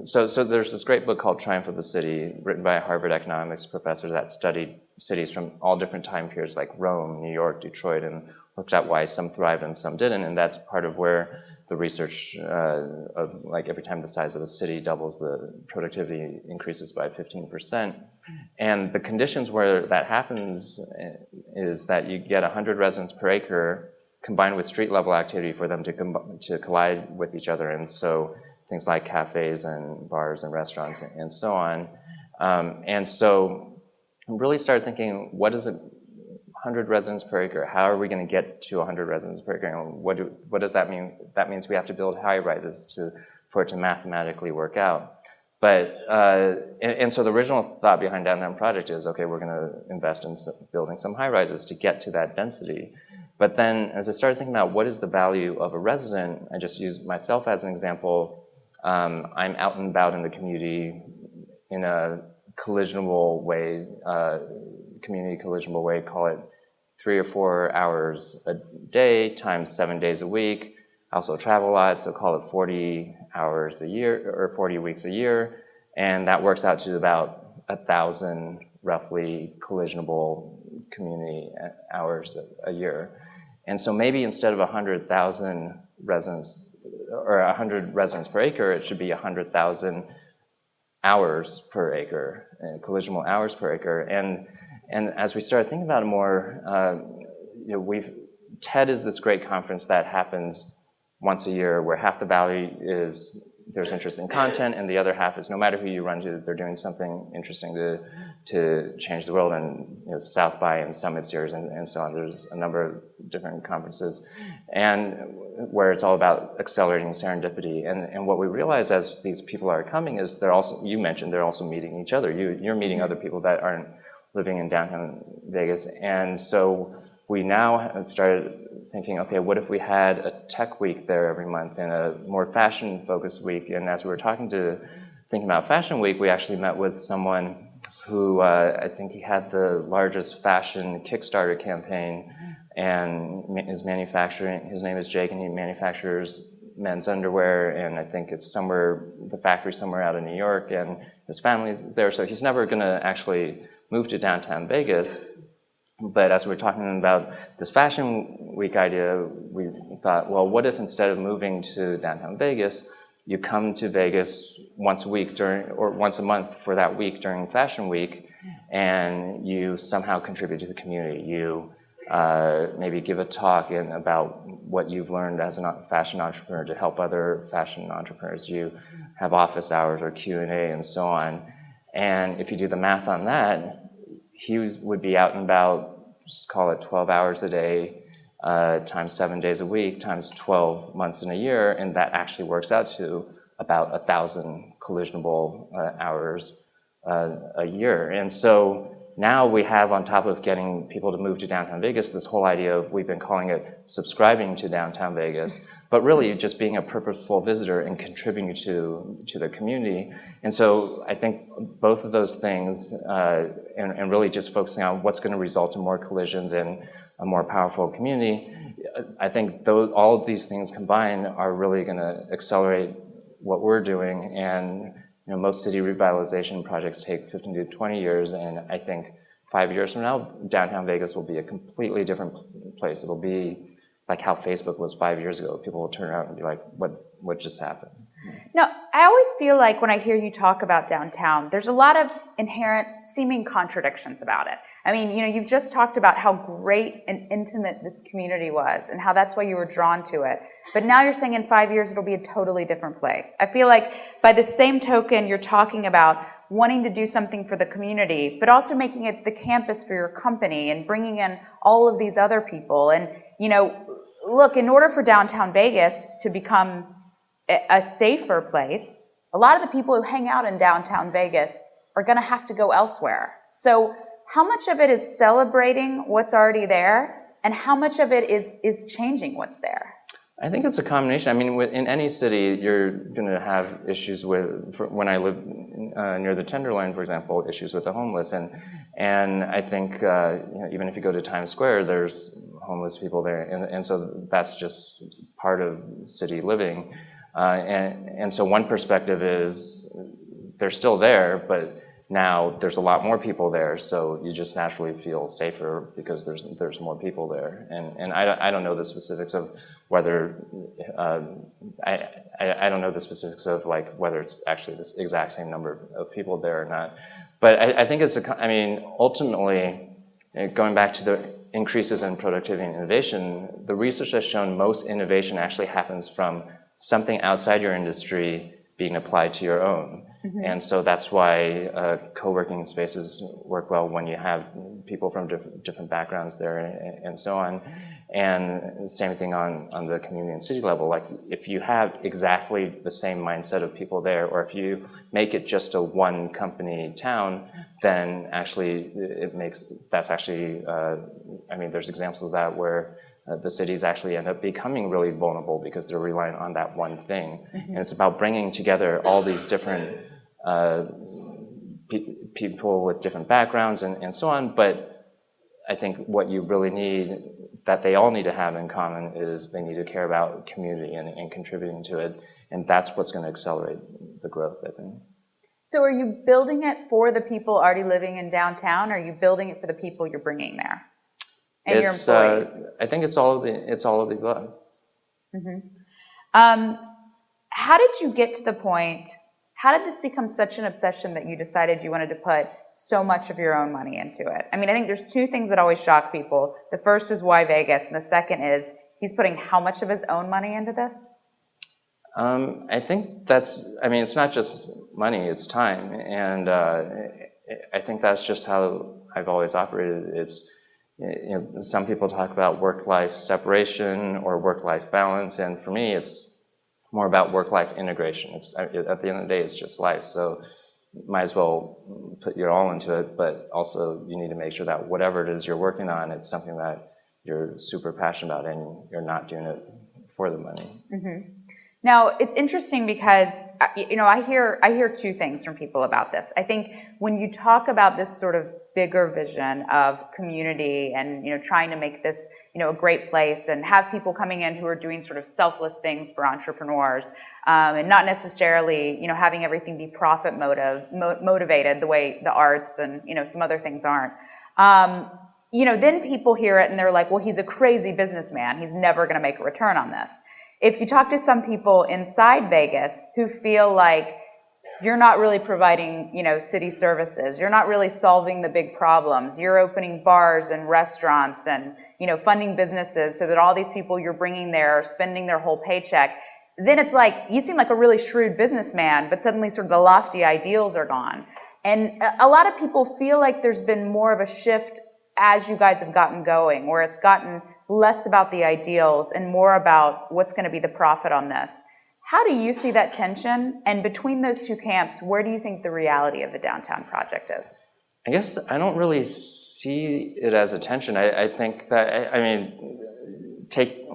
So there's this great book called Triumph of the City, written by a Harvard economics professor that studied cities from all different time periods, like Rome, New York, Detroit, and looked at why some thrived and some didn't. And that's part of where the research of like every time the size of a city doubles, the productivity increases by 15%. And the conditions where that happens is that you get 100 residents per acre combined with street level activity for them to collide with each other. And so things like cafes and bars and restaurants and so on. And so I really started thinking, what is it, 100 residents per acre? How are we going to get to 100 residents per acre? And what does that mean? That means we have to build high rises for it to mathematically work out. But, and so the original thought behind Downtown Project is, okay, we're going to invest in building some high rises to get to that density. But then as I started thinking about what is the value of a resident, I just used myself as an example. I'm out and about in the community in a collisionable way, community collisionable way, call it 3 or 4 hours a day times 7 days a week. I also travel a lot, so call it 40 hours a year or 40 weeks a year. And that works out to about 1,000 roughly collisionable community hours a year. And so maybe instead of 100,000 residents or 100 residents per acre, it should be 100,000 hours per acre, collisionable hours per acre. And as we started thinking about it more, TED is this great conference that happens once a year where half the valley is there's interesting content, and the other half is no matter who you run to, they're doing something interesting to change the world. And South by and Summit Series and so on. There's a number of different conferences, and where it's all about accelerating serendipity. And what we realize as these people are coming is they're also, you mentioned, they're also meeting each other. You're meeting other people that aren't living in downtown Vegas, and so we now have started thinking, okay, what if we had a tech week there every month and a more fashion-focused week? And as we were thinking about Fashion Week, we actually met with someone who I think he had the largest fashion Kickstarter campaign, and is manufacturing. His name is Jake, and he manufactures men's underwear, and I think it's the factory somewhere out in New York, and his family's there, so he's never going to actually move to downtown Vegas. But as we were talking about this Fashion Week idea, we thought, well, what if instead of moving to downtown Vegas, you come to Vegas once a week or once a month for that week during Fashion Week, and you somehow contribute to the community. You maybe give a talk about what you've learned as a fashion entrepreneur to help other fashion entrepreneurs. You have office hours or Q&A and so on. And if you do the math on that, he would be out and about, just call it 12 hours a day, times 7 days a week, times 12 months in a year, and that actually works out to about 1,000 collisionable hours a year. And so now we have, on top of getting people to move to downtown Vegas, this whole idea of, we've been calling it subscribing to downtown Vegas, but really just being a purposeful visitor and contributing to the community. And so I think both of those things, and really just focusing on what's going to result in more collisions and a more powerful community, I think all of these things combined are really going to accelerate what we're doing. And most city revitalization projects take 15 to 20 years, and I think 5 years from now, downtown Vegas will be a completely different place. It'll be like how Facebook was 5 years ago. People will turn around and be like, what just happened? No, I always feel like when I hear you talk about downtown, there's a lot of inherent seeming contradictions about it. I mean, you've just talked about how great and intimate this community was and how that's why you were drawn to it. But now you're saying in 5 years, it'll be a totally different place. I feel like by the same token, you're talking about wanting to do something for the community, but also making it the campus for your company and bringing in all of these other people. And, look, in order for downtown Vegas to become a safer place, a lot of the people who hang out in downtown Vegas are going to have to go elsewhere. So how much of it is celebrating what's already there, and how much of it is changing what's there? I think it's a combination. I mean, in any city, you're going to have issues with, when I lived near the Tenderloin, for example, issues with the homeless. And I think, even if you go to Times Square, there's homeless people there. And so that's just part of city living. And so one perspective is they're still there, but now there's a lot more people there, so you just naturally feel safer because there's more people there. And I don't know the specifics of whether I don't know the specifics of like whether it's actually this exact same number of people there or not. But I think ultimately, going back to the increases in productivity and innovation, the research has shown most innovation actually happens from something outside your industry being applied to your own. Mm-hmm. And so that's why co-working spaces work well when you have people from different backgrounds there and so on. And same thing on the community and city level. Like if you have exactly the same mindset of people there, or if you make it just a one company town, then actually there's examples of that where the cities actually end up becoming really vulnerable because they're relying on that one thing. Mm-hmm. And it's about bringing together all these different people with different backgrounds and so on. But I think what you really need, that they all need to have in common, is they need to care about community and contributing to it. And that's what's going to accelerate the growth, I think. So are you building it for the people already living in downtown, or are you building it for the people you're bringing there? And your employees? I think it's all of the above. Mm-hmm. How did you get to the point, how did this become such an obsession that you decided you wanted to put so much of your own money into it? I mean, I think there's two things that always shock people. The first is why Vegas, and the second is he's putting how much of his own money into this? I think it's not just money, it's time. And I think that's just how I've always operated. It's, some people talk about work-life separation or work-life balance, and for me, it's more about work-life integration. At the end of the day, it's just life. So might as well put your all into it, but also you need to make sure that whatever it is you're working on, it's something that you're super passionate about and you're not doing it for the money. Mm-hmm. Now, it's interesting because, I hear two things from people about this. I think when you talk about this sort of bigger vision of community and, trying to make this, a great place and have people coming in who are doing sort of selfless things for entrepreneurs, and not necessarily, having everything be profit motivated the way the arts and, some other things aren't. Then people hear it and they're like, well, he's a crazy businessman. He's never going to make a return on this. If you talk to some people inside Vegas who feel like you're not really providing, city services, you're not really solving the big problems, you're opening bars and restaurants and, funding businesses so that all these people you're bringing there are spending their whole paycheck, then it's like, you seem like a really shrewd businessman, but suddenly sort of the lofty ideals are gone. And a lot of people feel like there's been more of a shift as you guys have gotten going, where it's gotten less about the ideals and more about what's going to be the profit on this. How do you see that tension? And between those two camps, where do you think the reality of the downtown project is? I guess I don't really see it as a tension. I think that,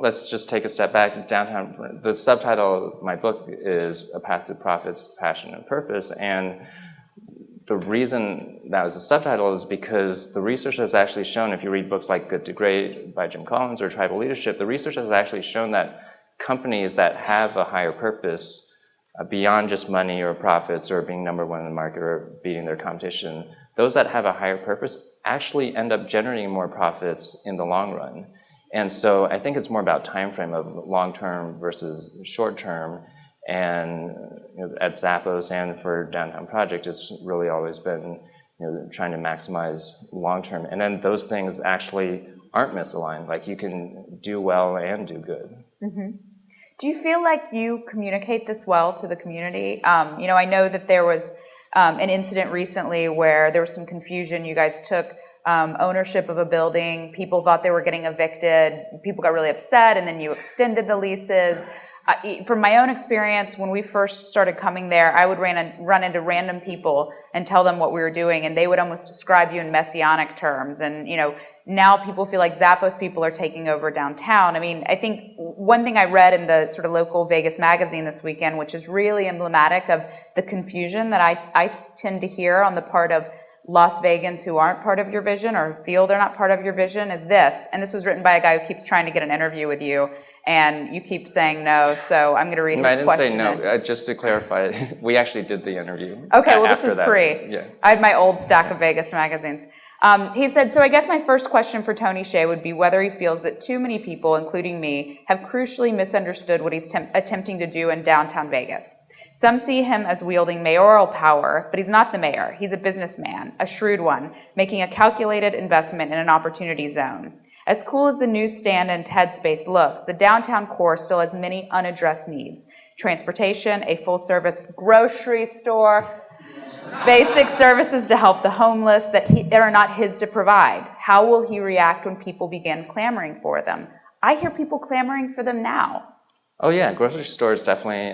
let's just take a step back. Downtown, the subtitle of my book is A Path to Profits, Passion, and Purpose. And the reason that was a subtitle is because the research has actually shown, if you read books like Good to Great by Jim Collins or Tribal Leadership, the research has actually shown that companies that have a higher purpose beyond just money or profits or being number one in the market or beating their competition, those that have a higher purpose actually end up generating more profits in the long run. And so I think it's more about time frame of long-term versus short-term. And at Zappos and for Downtown Project, it's really always been trying to maximize long-term. And then those things actually aren't misaligned. Like you can do well and do good. Mm-hmm. Do you feel like you communicate this well to the community? I know that there was an incident recently where there was some confusion. You guys took ownership of a building. People thought they were getting evicted. People got really upset, and then you extended the leases. From my own experience, when we first started coming there, I would run into random people and tell them what we were doing, and they would almost describe you in messianic terms. And, now people feel like Zappos people are taking over downtown. I think one thing I read in the sort of local Vegas magazine this weekend, which is really emblematic of the confusion that I tend to hear on the part of Las Vegans who aren't part of your vision or feel they're not part of your vision, is this. And this was written by a guy who keeps trying to get an interview with you. And you keep saying no, so I'm going to read his question. I didn't say no. Just to clarify, we actually did the interview. Okay, well, this was pre. Yeah. I had my old stack of Vegas magazines. He said, so I guess my first question for Tony Hsieh would be whether he feels that too many people, including me, have crucially misunderstood what he's attempting to do in downtown Vegas. Some see him as wielding mayoral power, but he's not the mayor. He's a businessman, a shrewd one, making a calculated investment in an opportunity zone. As cool as the newsstand and TED space looks, the downtown core still has many unaddressed needs. Transportation, a full-service grocery store, basic services to help the homeless that are not his to provide. How will he react when people begin clamoring for them? I hear people clamoring for them now. Oh yeah, grocery store is definitely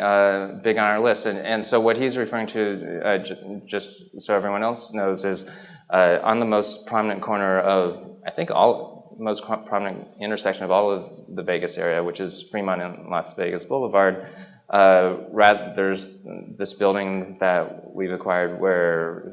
big on our list. And so what he's referring to, just so everyone else knows, is on the most prominent corner of, I think most prominent intersection of all of the Vegas area, which is Fremont and Las Vegas Boulevard, there's this building that we've acquired where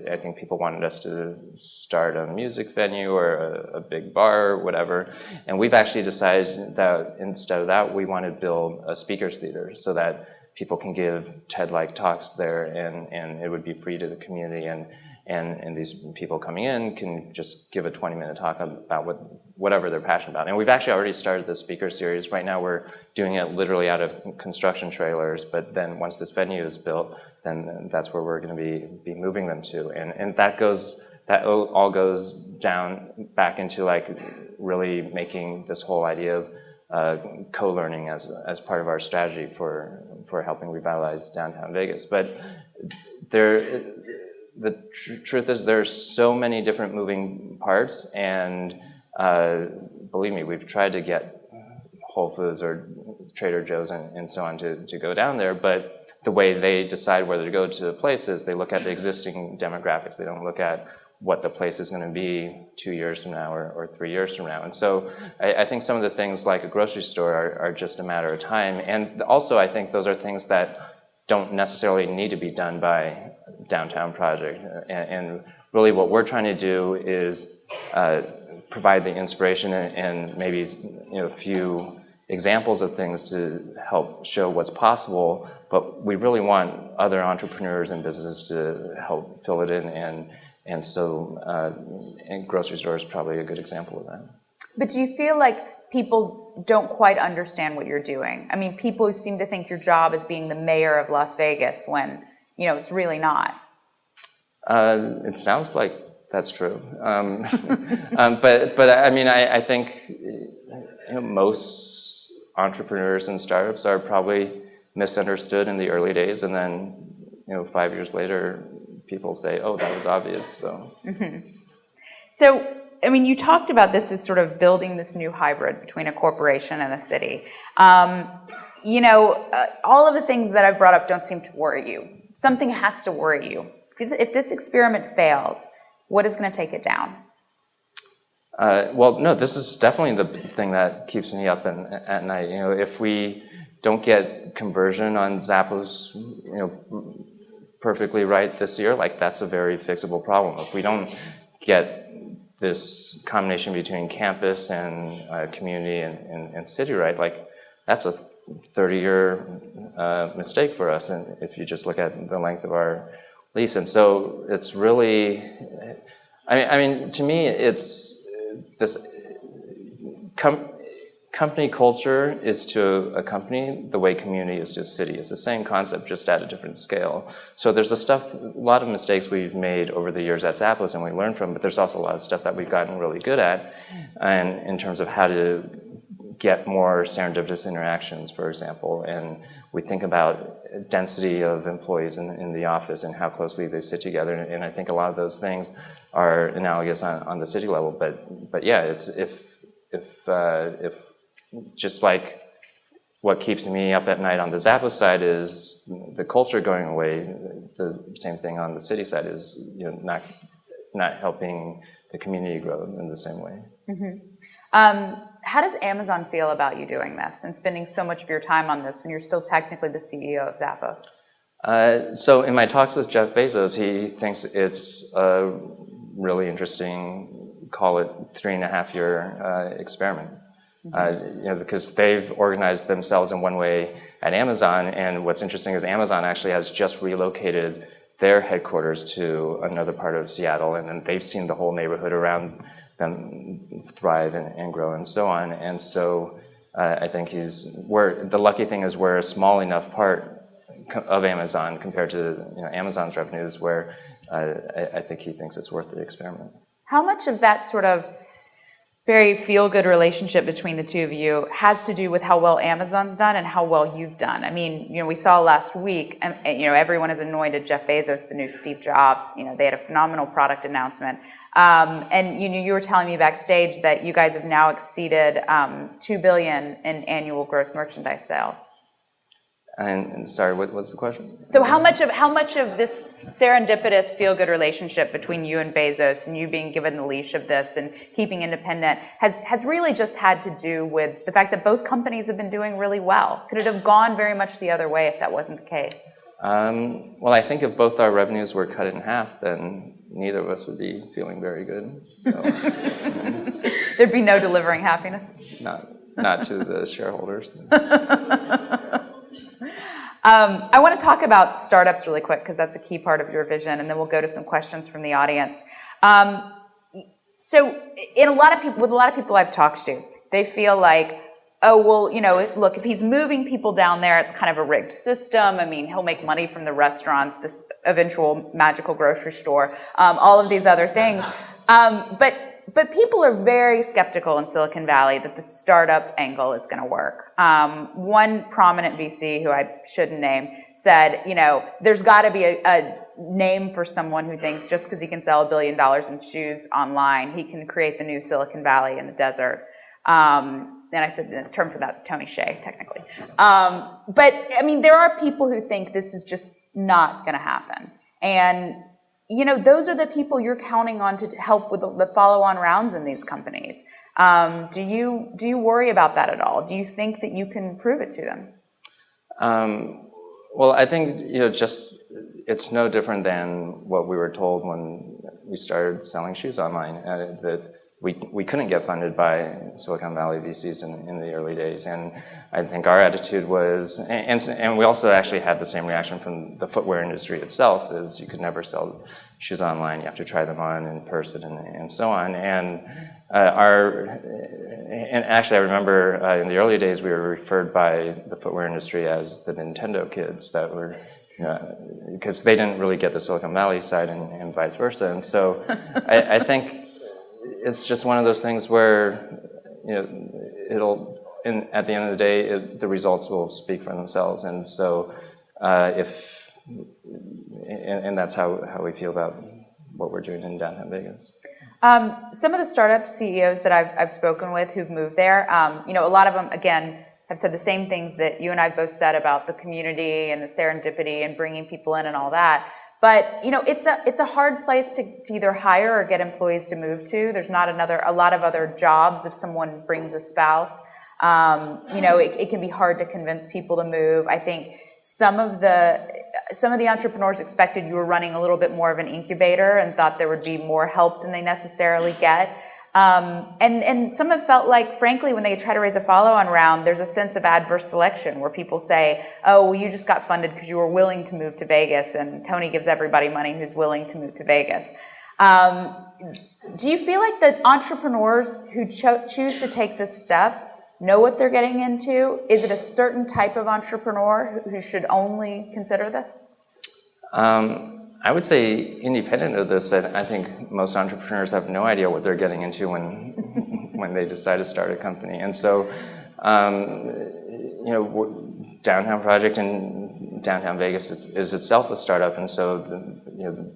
I think people wanted us to start a music venue or a big bar or whatever. And we've actually decided that instead of that, we want to build a speakers theater so that people can give TED-like talks there and it would be free to the community. And these people coming in can just give a 20-minute talk about whatever they're passionate about. And we've actually already started the speaker series. Right now we're doing it literally out of construction trailers, but then once this venue is built, then that's where we're going to be moving them to. And that all goes down back into like really making this whole idea co-learning as part of our strategy for helping revitalize downtown Vegas. But the truth is there's so many different moving parts, and believe me, we've tried to get Whole Foods or Trader Joe's and so on to go down there, but the way they decide whether to go to a place is they look at the existing demographics. They don't look at what the place is going to be 2 years from now or 3 years from now. And so I think some of the things like a grocery store are just a matter of time. And also I think those are things that don't necessarily need to be done by downtown project. And really what we're trying to do is provide the inspiration and maybe a few examples of things to help show what's possible, but we really want other entrepreneurs and businesses to help fill it in, and so and grocery store is probably a good example of that. But do you feel like people don't quite understand what you're doing? I mean, people seem to think your job is being the mayor of Las Vegas when, it's really not. It sounds like that's true. But I mean, I think most entrepreneurs and startups are probably misunderstood in the early days, and then 5 years later, people say, "Oh, that was obvious." So, So, I mean, you talked about this as sort of building this new hybrid between a corporation and a city. All of the things that I've brought up don't seem to worry you. Something has to worry you. If this experiment fails, what is going to take it down? Well, no, this is definitely the thing that keeps me up at night. If we don't get conversion on Zappos, perfectly right this year, like that's a very fixable problem. If we don't get this combination between campus and community and city right, like that's a 30-year mistake for us. And if you just look at the length of our lease, and so it's really, I mean, to me, it's this company culture is to a company the way community is to a city. It's the same concept, just at a different scale. So there's a lot of mistakes we've made over the years at Zappos and we learned from, but there's also a lot of stuff that we've gotten really good at, and in terms of how to get more serendipitous interactions, for example. And we think about density of employees in the office and how closely they sit together. And I think a lot of those things are analogous on the city level. But yeah, it's if just like what keeps me up at night on the Zappos side is the culture going away, the same thing on the city side is not helping the community grow in the same way. Mm-hmm. How does Amazon feel about you doing this and spending so much of your time on this when you're still technically the CEO of Zappos? So in my talks with Jeff Bezos, he thinks it's a really interesting, call it 3.5-year experiment. Because they've organized themselves in one way at Amazon, and what's interesting is Amazon actually has just relocated their headquarters to another part of Seattle, and then they've seen the whole neighborhood around them thrive and grow and so on. And so I think the lucky thing is we're a small enough part of Amazon compared to Amazon's revenues where I think he thinks it's worth the experiment. How much of that sort of very feel-good relationship between the two of you has to do with how well Amazon's done and how well you've done? I mean, we saw last week, everyone has anointed Jeff Bezos the new Steve Jobs. They had a phenomenal product announcement. And you were telling me backstage that you guys have now exceeded $2 billion in annual gross merchandise sales. And sorry, what's the question? So how much of this serendipitous feel-good relationship between you and Bezos and you being given the leash of this and keeping independent has really just had to do with the fact that both companies have been doing really well? Could it have gone very much the other way if that wasn't the case? Well, I think if both our revenues were cut in half, then neither of us would be feeling very good. So there'd be no delivering happiness? Not to the shareholders. I want to talk about startups really quick because that's a key part of your vision, and then we'll go to some questions from the audience. So with a lot of people I've talked to, they feel like, oh, well, look, if he's moving people down there, it's kind of a rigged system. I mean, he'll make money from the restaurants, this eventual magical grocery store, all of these other things. But but people are very skeptical in Silicon Valley that the startup angle is going to work. One prominent VC, who I shouldn't name, said, there's got to be a name for someone who thinks just because he can sell $1 billion in shoes online, he can create the new Silicon Valley in the desert. And I said the term for that's Tony Hsieh, technically. But I mean, there are people who think this is just not going to happen. And those are the people you're counting on to help with the follow-on rounds in these companies. Do you worry about that at all? Do you think that you can prove it to them? Well, I think it's no different than what we were told when we started selling shoes online. That we couldn't get funded by Silicon Valley VCs in the early days, and I think our attitude was, and we also actually had the same reaction from the footwear industry itself, is you could never sell shoes online, you have to try them on in person and so on. And actually I remember in the early days we were referred by the footwear industry as the Nintendo kids, that were, because they didn't really get the Silicon Valley side and vice versa. And so I think it's just one of those things where at the end of the day, the results will speak for themselves. And so and that's how we feel about what we're doing in downtown Vegas. Some of the startup CEOs that I've spoken with who've moved there, a lot of them, again, have said the same things that you and I both said about the community and the serendipity and bringing people in and all that. But it's a hard place to either hire or get employees to move to. There's not a lot of other jobs if someone brings a spouse. It can be hard to convince people to move. I think some of the entrepreneurs expected you were running a little bit more of an incubator and thought there would be more help than they necessarily get. And some have felt like, frankly, when they try to raise a follow-on round, there's a sense of adverse selection where people say, oh, well, you just got funded because you were willing to move to Vegas, and Tony gives everybody money who's willing to move to Vegas. Do you feel like the entrepreneurs who choose to take this step know what they're getting into? Is it a certain type of entrepreneur who should only consider this? I would say, independent of this, I think most entrepreneurs have no idea what they're getting into when they decide to start a company. And so, Downtown Project in downtown Vegas is itself a startup, and so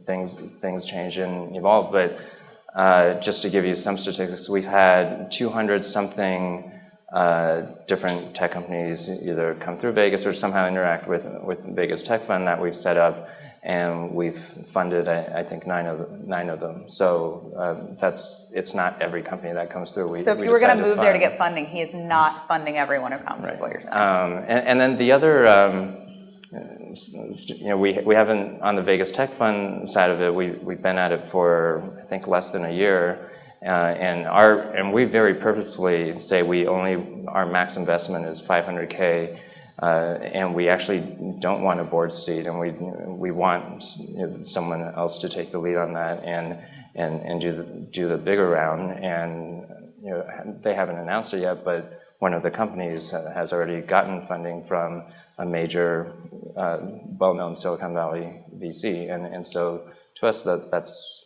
things change and evolve. But just to give you some statistics, we've had 200-something different tech companies either come through Vegas or somehow interact with Vegas Tech Fund that we've set up. And we've funded, I think, nine of them. So it's not every company that comes through. So if you were going to move there to get funding, he is not funding everyone who comes, is what you're saying. And then the other, we haven't, on the Vegas Tech Fund side of it, we've been at it for, I think, less than a year. And we very purposefully say our max investment is $500K. And we actually don't want a board seat, and we want someone else to take the lead on that and do the bigger round. And they haven't announced it yet, but one of the companies has already gotten funding from a major, well-known Silicon Valley VC, and so to us that's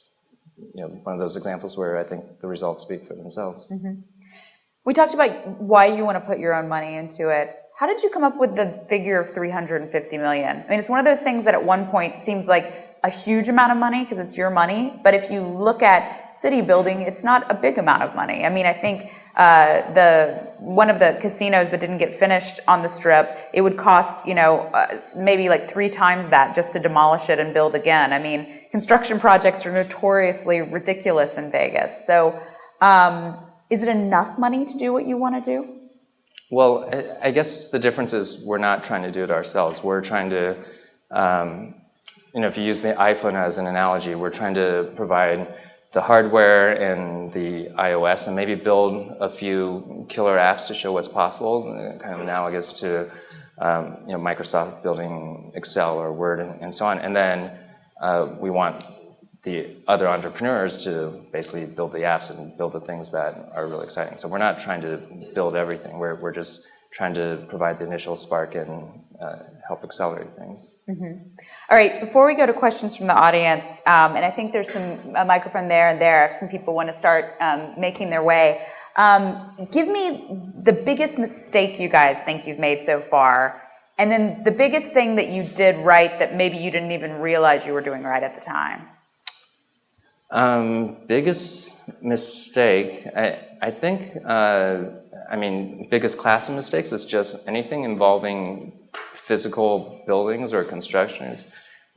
one of those examples where I think the results speak for themselves. Mm-hmm. We talked about why you want to put your own money into it. How did you come up with the figure of $350 million? I mean, it's one of those things that at one point seems like a huge amount of money because it's your money, but if you look at city building, it's not a big amount of money. I mean, I think one of the casinos that didn't get finished on the Strip, it would cost maybe like 3 times that just to demolish it and build again. I mean, construction projects are notoriously ridiculous in Vegas. So, is it enough money to do what you want to do? Well, I guess the difference is we're not trying to do it ourselves. We're trying to, if you use the iPhone as an analogy, we're trying to provide the hardware and the iOS and maybe build a few killer apps to show what's possible, kind of analogous to Microsoft building Excel or Word and so on. And then we want the other entrepreneurs to basically build the apps and build the things that are really exciting. So we're not trying to build everything. We're just trying to provide the initial spark and help accelerate things. All right, before we go to questions from the audience, and I think there's a microphone there and there if some people want to start making their way. Give me the biggest mistake you guys think you've made so far, and then the biggest thing that you did right that maybe you didn't even realize you were doing right at the time. Biggest mistake, I think, biggest class of mistakes is just anything involving physical buildings or constructions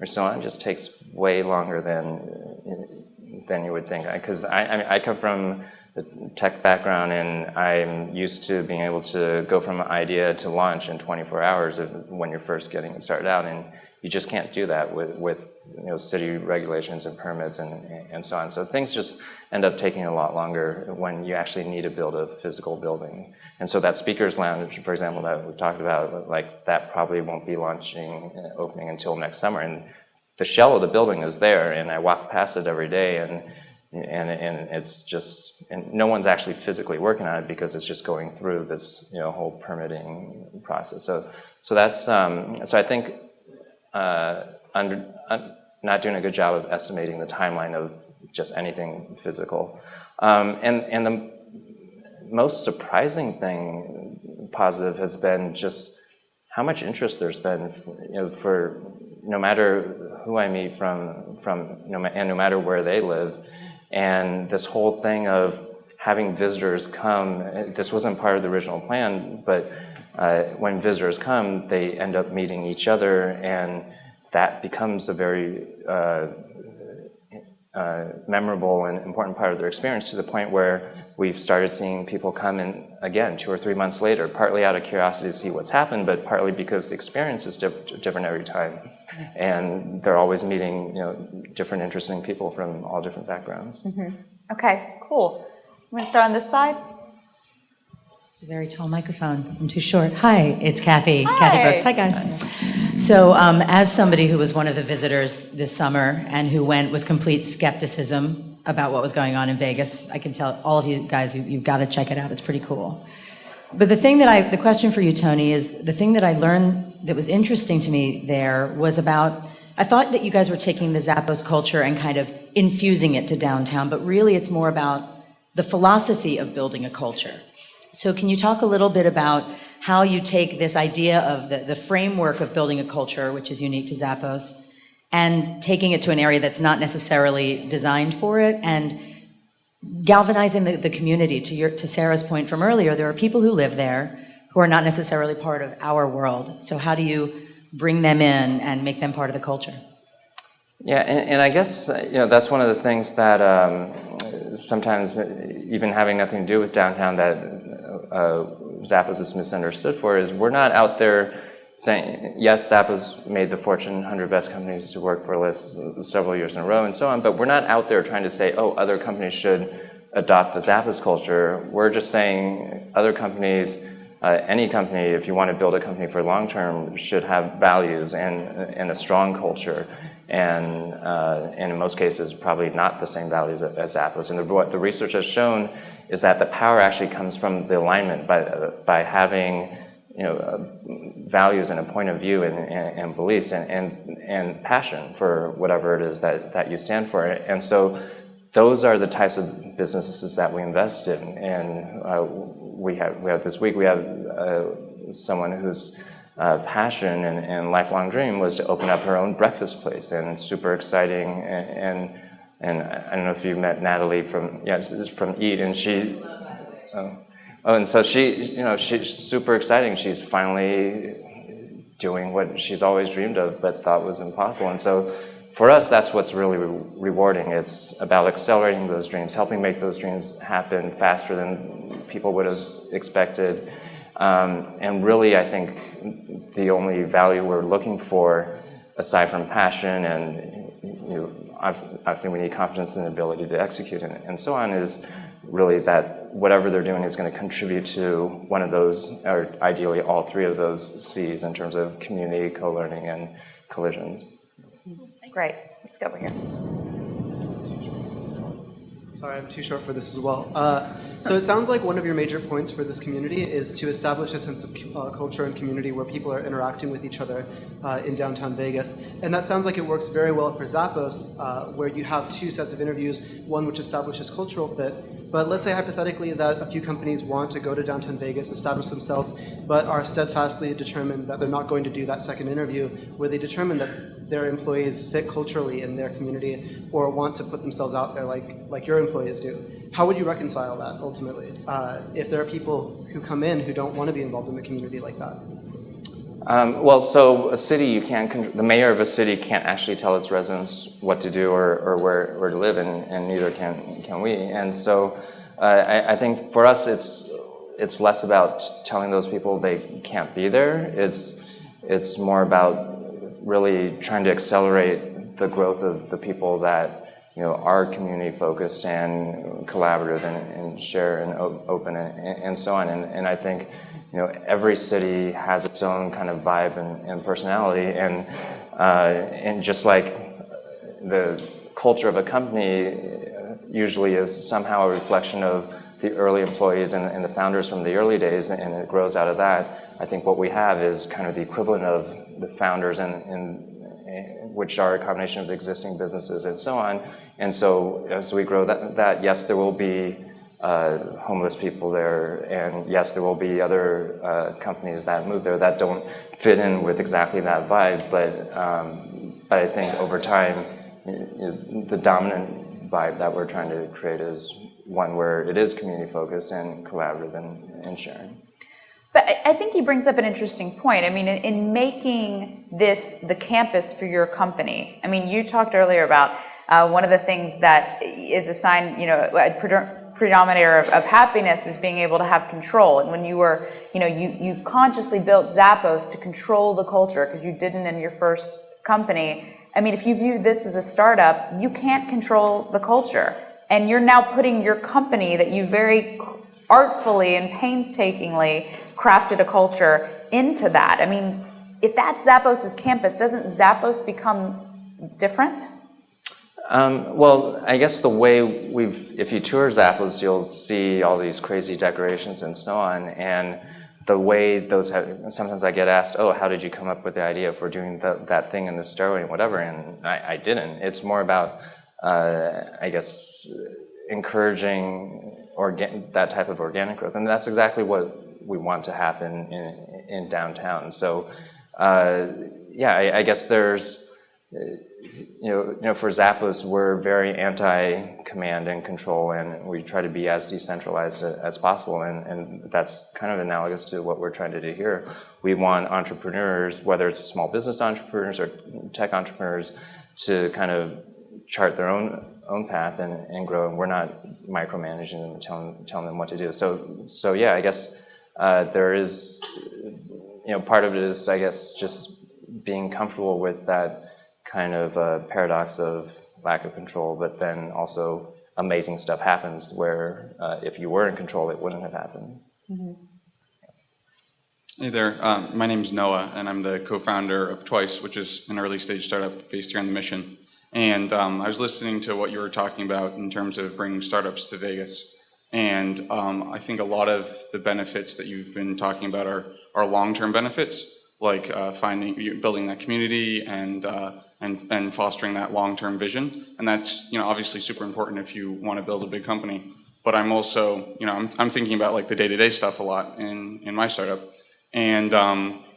or so on just takes way longer than you would think. Because I come from a tech background, and I'm used to being able to go from idea to launch in 24 hours when you're first getting started out, and you just can't do that with city regulations and permits and so on. So things just end up taking a lot longer when you actually need to build a physical building. And so that speakers lounge, for example, that we talked about, like that probably won't be opening until next summer. And the shell of the building is there, and I walk past it every day, and it's just, and no one's actually physically working on it because it's just going through this whole permitting process. So that's so I think not doing a good job of estimating the timeline of just anything physical, and the most surprising thing positive has been just how much interest there's been for no matter who I meet from and no matter where they live. And this whole thing of having visitors come, this wasn't part of the original plan, but when visitors come, they end up meeting each other, and that becomes a very memorable and important part of their experience, to the point where we've started seeing people come in again 2 or 3 months later, partly out of curiosity to see what's happened, but partly because the experience is different every time. And they're always meeting different interesting people from all different backgrounds. Okay, cool. You want to start on this side? It's a very tall microphone. I'm too short. Hi, it's Kathy. Hi. Kathy Brooks. Hi, guys. So as somebody who was one of the visitors this summer and who went with complete skepticism about what was going on in Vegas, I can tell all of you guys, you've got to check it out. It's pretty cool. But the question for you, Tony, is the thing that I learned that was interesting to me there was about, I thought that you guys were taking the Zappos culture and kind of infusing it to downtown, but really it's more about the philosophy of building a culture. So can you talk a little bit about how you take this idea of the framework of building a culture, which is unique to Zappos, and taking it to an area that's not necessarily designed for it, and galvanizing the community? To Sarah's point from earlier, there are people who live there who are not necessarily part of our world. So how do you bring them in and make them part of the culture? Yeah, and I guess that's one of the things that sometimes, even having nothing to do with downtown, that Zappos is misunderstood for, is we're not out there saying, yes, Zappos made the Fortune 100 best companies to work for list several years in a row and so on, but we're not out there trying to say, oh, other companies should adopt the Zappos culture. We're just saying other companies, any company, if you want to build a company for long term, should have values and a strong culture. And in most cases, probably not the same values as Zappos. And what the research has shown is that the power actually comes from the alignment by having values and a point of view and beliefs and passion for whatever it is that you stand for. And so those are the types of businesses that we invest in. And we have this week, we have someone whose passion and lifelong dream was to open up her own breakfast place, and it's super exciting. And I don't know if you met Natalie from Eat, and she. And so she's super exciting. She's finally doing what she's always dreamed of but thought was impossible. And so for us, that's what's really rewarding. It's about accelerating those dreams, helping make those dreams happen faster than people would have expected. And really, I think the only value we're looking for, aside from passion and obviously we need confidence in the ability to execute and so on, is really that whatever they're doing is going to contribute to one of those, or ideally all three of those C's, in terms of community, co-learning, and collisions. Great. Let's go over here. Sorry, I'm too short for this as well. So it sounds like one of your major points for this community is to establish a sense of culture and community where people are interacting with each other in downtown Vegas. And that sounds like it works very well for Zappos, where you have two sets of interviews, one which establishes cultural fit. But let's say hypothetically that a few companies want to go to downtown Vegas, establish themselves, but are steadfastly determined that they're not going to do that second interview, where they determine that their employees fit culturally in their community or want to put themselves out there like your employees do. How would you reconcile that ultimately if there are people who come in who don't want to be involved in the community like that? Well, so a city, you can't, the mayor of a city can't actually tell its residents what to do or where to live, and neither can we. And so I think for us, it's less about telling those people they can't be there. It's more about really trying to accelerate the growth of the people that are community focused and collaborative and share and open and so on. And I think every city has its own kind of vibe and personality, and just like the culture of a company usually is somehow a reflection of the early employees and the founders from the early days, and it grows out of that. I think what we have is kind of the equivalent of the founders which are a combination of existing businesses and so on. And so as we grow that yes, there will be homeless people there, and yes, there will be other companies that move there that don't fit in with exactly that vibe, but I think over time, the dominant vibe that we're trying to create is one where it is community focused and collaborative and sharing. But I think he brings up an interesting point. I mean, in making this the campus for your company, I mean, you talked earlier about one of the things that is a sign, a predominator of happiness is being able to have control. And when you were, you consciously built Zappos to control the culture because you didn't in your first company. I mean, if you view this as a startup, you can't control the culture. And you're now putting your company that you very artfully and painstakingly crafted a culture into that. I mean, if that's Zappos' campus, doesn't Zappos become different? Well, I guess the way if you tour Zappos, you'll see all these crazy decorations and so on, and the way those sometimes I get asked, oh, how did you come up with the idea for doing that thing in the stairway and whatever, and I didn't. It's more about, I guess, encouraging that type of organic growth, and that's exactly what we want to happen in downtown. So, I guess there's, for Zappos, we're very anti-command and control, and we try to be as decentralized as possible, and that's kind of analogous to what we're trying to do here. We want entrepreneurs, whether it's small business entrepreneurs or tech entrepreneurs, to kind of chart their own path and grow, and we're not micromanaging them and telling them what to do. So yeah, I guess there is, part of it is, I guess, just being comfortable with that kind of paradox of lack of control, but then also amazing stuff happens where if you were in control, it wouldn't have happened. Mm-hmm. Hey there, my name's Noah, and I'm the co-founder of Twice, which is an early stage startup based here on the Mission. And I was listening to what you were talking about in terms of bringing startups to Vegas. And I think a lot of the benefits that you've been talking about are long-term benefits, like building that community and fostering that long-term vision. And that's obviously super important if you want to build a big company. But I'm also I'm thinking about like the day-to-day stuff a lot in my startup. And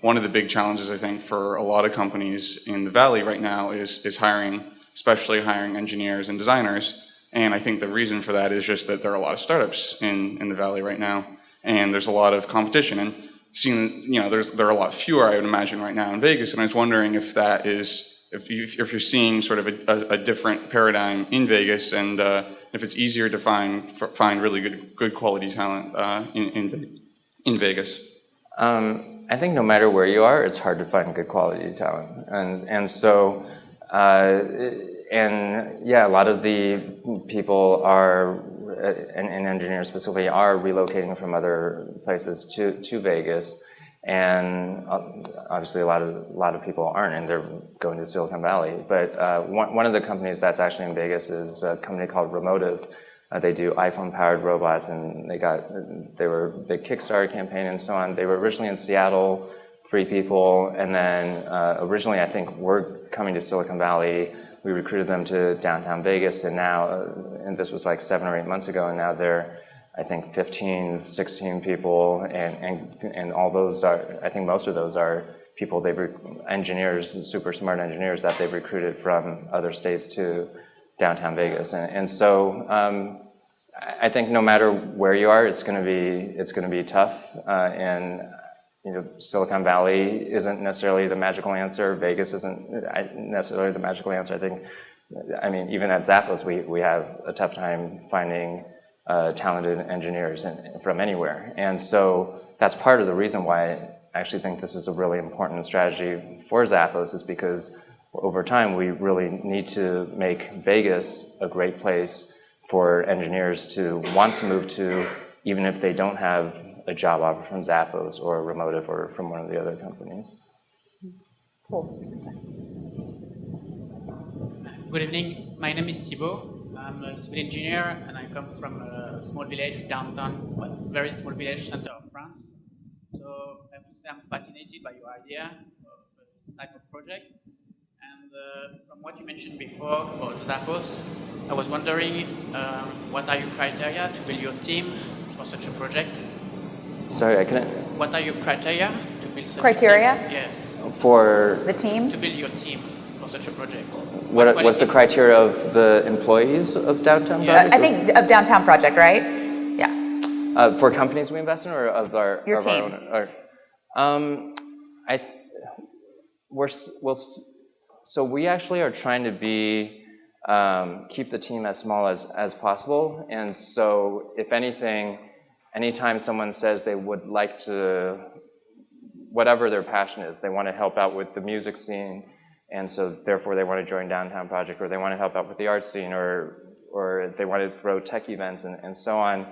one of the big challenges I think for a lot of companies in the Valley right now is hiring, especially hiring engineers and designers. And I think the reason for that is just that there are a lot of startups in the Valley right now, and there's a lot of competition. And there are a lot fewer, I would imagine, right now in Vegas. And I was wondering if that is, if you're seeing sort of a different paradigm in Vegas, and if it's easier to find really good quality talent in Vegas. I think no matter where you are, it's hard to find good quality talent, and so. And yeah, a lot of the people and engineers specifically are relocating from other places to Vegas, and obviously a lot of people aren't, and they're going to Silicon Valley. But one of the companies that's actually in Vegas is a company called Remotive, They do iPhone-powered robots, and they were a big Kickstarter campaign and so on. They were originally in Seattle, 3 people, and then originally I think we're coming to Silicon Valley. We recruited them to downtown Vegas, and now, and this was like 7 or 8 months ago, and now they're, I think, 15, 16 people, and all those are, I think most of those are people engineers, super smart engineers that they've recruited from other states to downtown Vegas, and so I think no matter where you are, it's going to be tough, and Silicon Valley isn't necessarily the magical answer. Vegas isn't necessarily the magical answer. I mean, even at Zappos, we have a tough time finding talented engineers from anywhere, and so that's part of the reason why I actually think this is a really important strategy for Zappos, is because over time we really need to make Vegas a great place for engineers to want to move to, even if they don't have a job offer from Zappos or Remotive or from one of the other companies. Cool. Good evening. My name is Thibaut. I'm a civil engineer, and I come from a small village downtown, well, very small village center of France. So I have to say I'm fascinated by your idea of this type of project. And from what you mentioned before about Zappos, I was wondering what are your criteria to build your team for such a project? Sorry, I couldn't. What are your criteria to build such Criteria? a team? Yes. For The team? To build your team for such a project. what's the criteria of the employees of Downtown Project? I think of Downtown Project, right? Yeah. For companies we invest in, or of our Your of team. Our own? So we actually are trying to keep the team as small as possible, and so if anything, anytime someone says they would like to, whatever their passion is, they want to help out with the music scene, and so therefore they want to join Downtown Project, or they want to help out with the art scene, or they want to throw tech events and so on.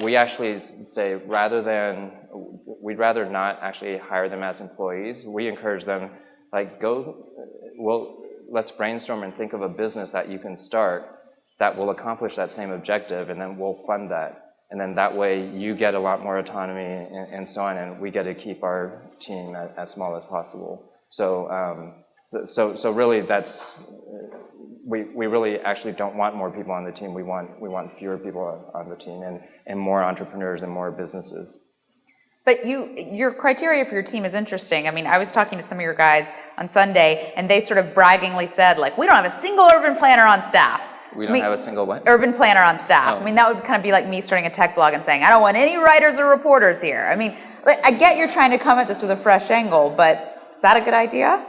We actually say we'd rather not actually hire them as employees. We encourage them, like, let's brainstorm and think of a business that you can start that will accomplish that same objective, and then we'll fund that. And then that way you get a lot more autonomy and so on, and we get to keep our team as small as possible. So really we really actually don't want more people on the team. We want fewer people on the team, and more entrepreneurs and more businesses. But your criteria for your team is interesting. I mean, I was talking to some of your guys on Sunday, and they sort of braggingly said, like, we don't have a single urban planner on staff. We don't have a single what? Urban planner on staff. Oh. I mean, that would kind of be like me starting a tech blog and saying, I don't want any writers or reporters here. I mean, I get you're trying to come at this with a fresh angle, but is that a good idea?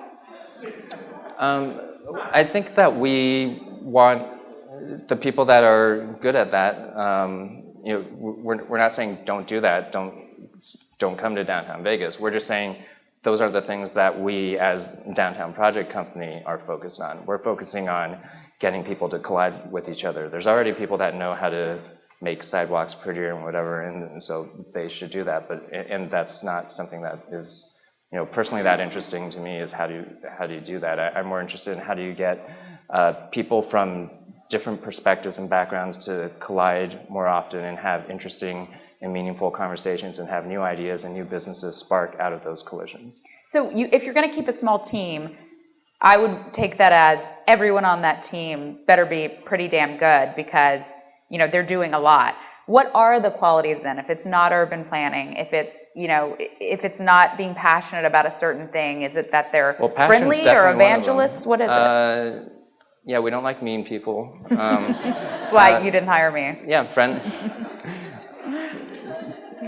I think that we want the people that are good at that. We're not saying don't do that. Don't come to Downtown Vegas. We're just saying those are the things that we as Downtown Project Company are focused on. We're focusing on getting people to collide with each other. There's already people that know how to make sidewalks prettier and whatever, and so they should do that. And that's not something that is, personally that interesting to me, is how do you do that? I'm more interested in how do you get people from different perspectives and backgrounds to collide more often and have interesting and meaningful conversations and have new ideas and new businesses spark out of those collisions. So if you're going to keep a small team, I would take that as everyone on that team better be pretty damn good, because they're doing a lot. What are the qualities then? If it's not urban planning, if it's not being passionate about a certain thing, is it that they're friendly or evangelists? What is it? Yeah, we don't like mean people. That's why you didn't hire me. Yeah, friend.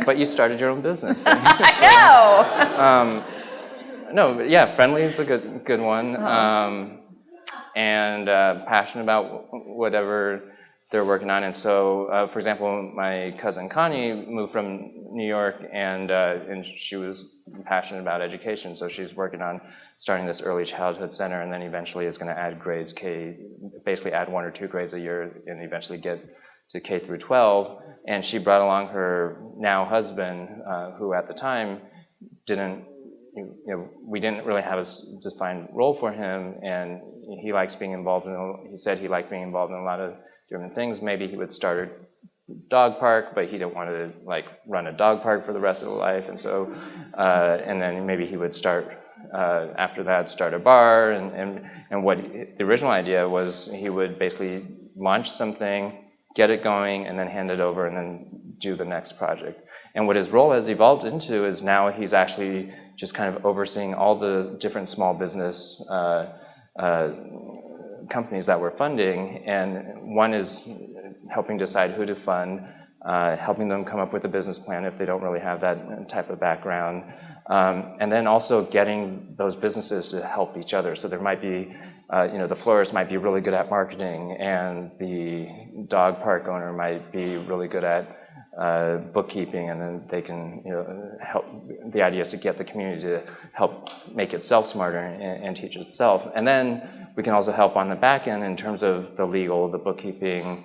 But you started your own business. I know. No, but yeah, friendly is a good one, and passionate about whatever they're working on. And so, for example, my cousin Connie moved from New York, and she was passionate about education. So she's working on starting this early childhood center, and then eventually is going to add grades basically add 1 or 2 grades a year, and eventually get to K through 12. And she brought along her now husband, who at the time we didn't really have a defined role for him, and he likes being involved he said he liked being involved in a lot of different things. Maybe he would start a dog park, but he didn't want to like run a dog park for the rest of the life, and so and then maybe he would start after that start a bar, and what the original idea was, he would basically launch something, get it going, and then hand it over, and then do the next project. And what his role has evolved into is now he's actually just kind of overseeing all the different small business companies that we're funding, and one is helping decide who to fund, helping them come up with a business plan if they don't really have that type of background, and then also getting those businesses to help each other. So there might be, the florist might be really good at marketing, and the dog park owner might be really good at bookkeeping, and then they can help. The idea is to get the community to help make itself smarter and teach itself. And then we can also help on the back end in terms of the legal, the bookkeeping,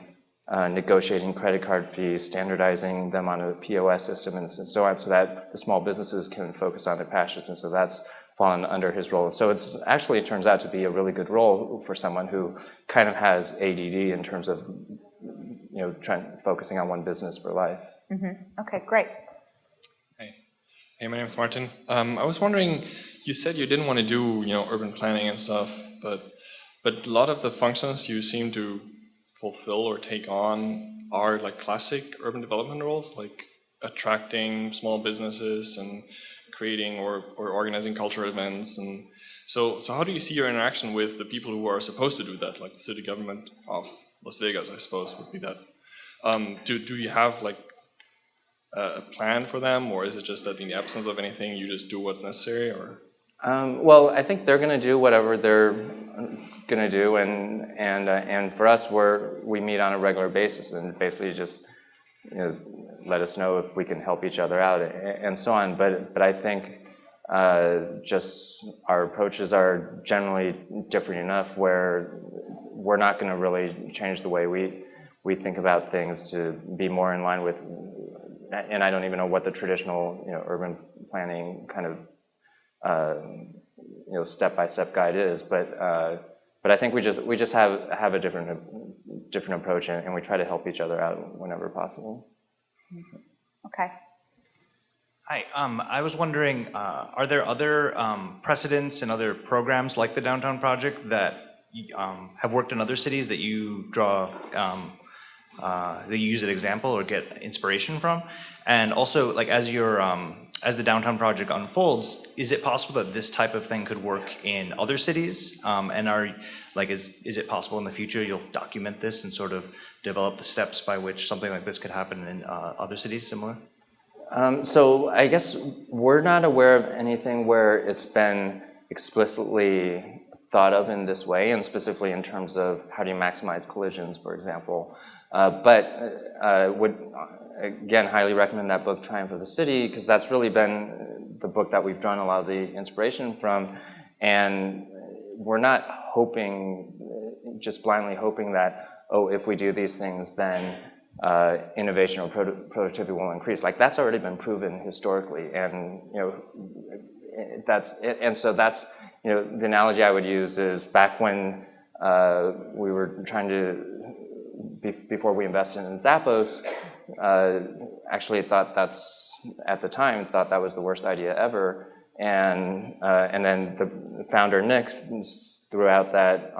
negotiating credit card fees, standardizing them on a POS system, and so on, so that the small businesses can focus on their passions. And so that's fallen under his role. So it's actually, it turns out to be a really good role for someone who kind of has ADD in terms of focusing on one business for life. Mm-hmm. Okay, great. Hey, my name's Martin. I was wondering, you said you didn't want to do urban planning and stuff, but a lot of the functions you seem to fulfill or take on are like classic urban development roles, like attracting small businesses and creating or organizing cultural events. And so how do you see your interaction with the people who are supposed to do that, like the city government of Las Vegas, I suppose, would be that. Do you have like a plan for them, or is it just that in the absence of anything, you just do what's necessary? Or well, I think they're going to do whatever they're going to do, and for us, we meet on a regular basis, and basically just let us know if we can help each other out and so on. But I think just our approaches are generally different enough where we're not going to really change the way we think about things to be more in line with, and I don't even know what the traditional urban planning kind of step-by-step guide is, but I think we just have a different approach, and we try to help each other out whenever possible. Okay. Hi, I was wondering, are there other precedents and other programs like the Downtown Project that have worked in other cities that you draw, that you use as an example or get inspiration from? And also, like as the Downtown Project unfolds, is it possible that this type of thing could work in other cities? And is it possible in the future you'll document this and sort of develop the steps by which something like this could happen in other cities similar? So I guess we're not aware of anything where it's been explicitly thought of in this way, and specifically in terms of how do you maximize collisions, for example. But would again highly recommend that book, Triumph of the City, because that's really been the book that we've drawn a lot of the inspiration from. And we're not just blindly hoping that, if we do these things, then innovation or productivity will increase. Like that's already been proven historically, and so that's the analogy I would use is back when we were trying to before we invested in Zappos, actually thought that was the worst idea ever, and then the founder Nick threw out that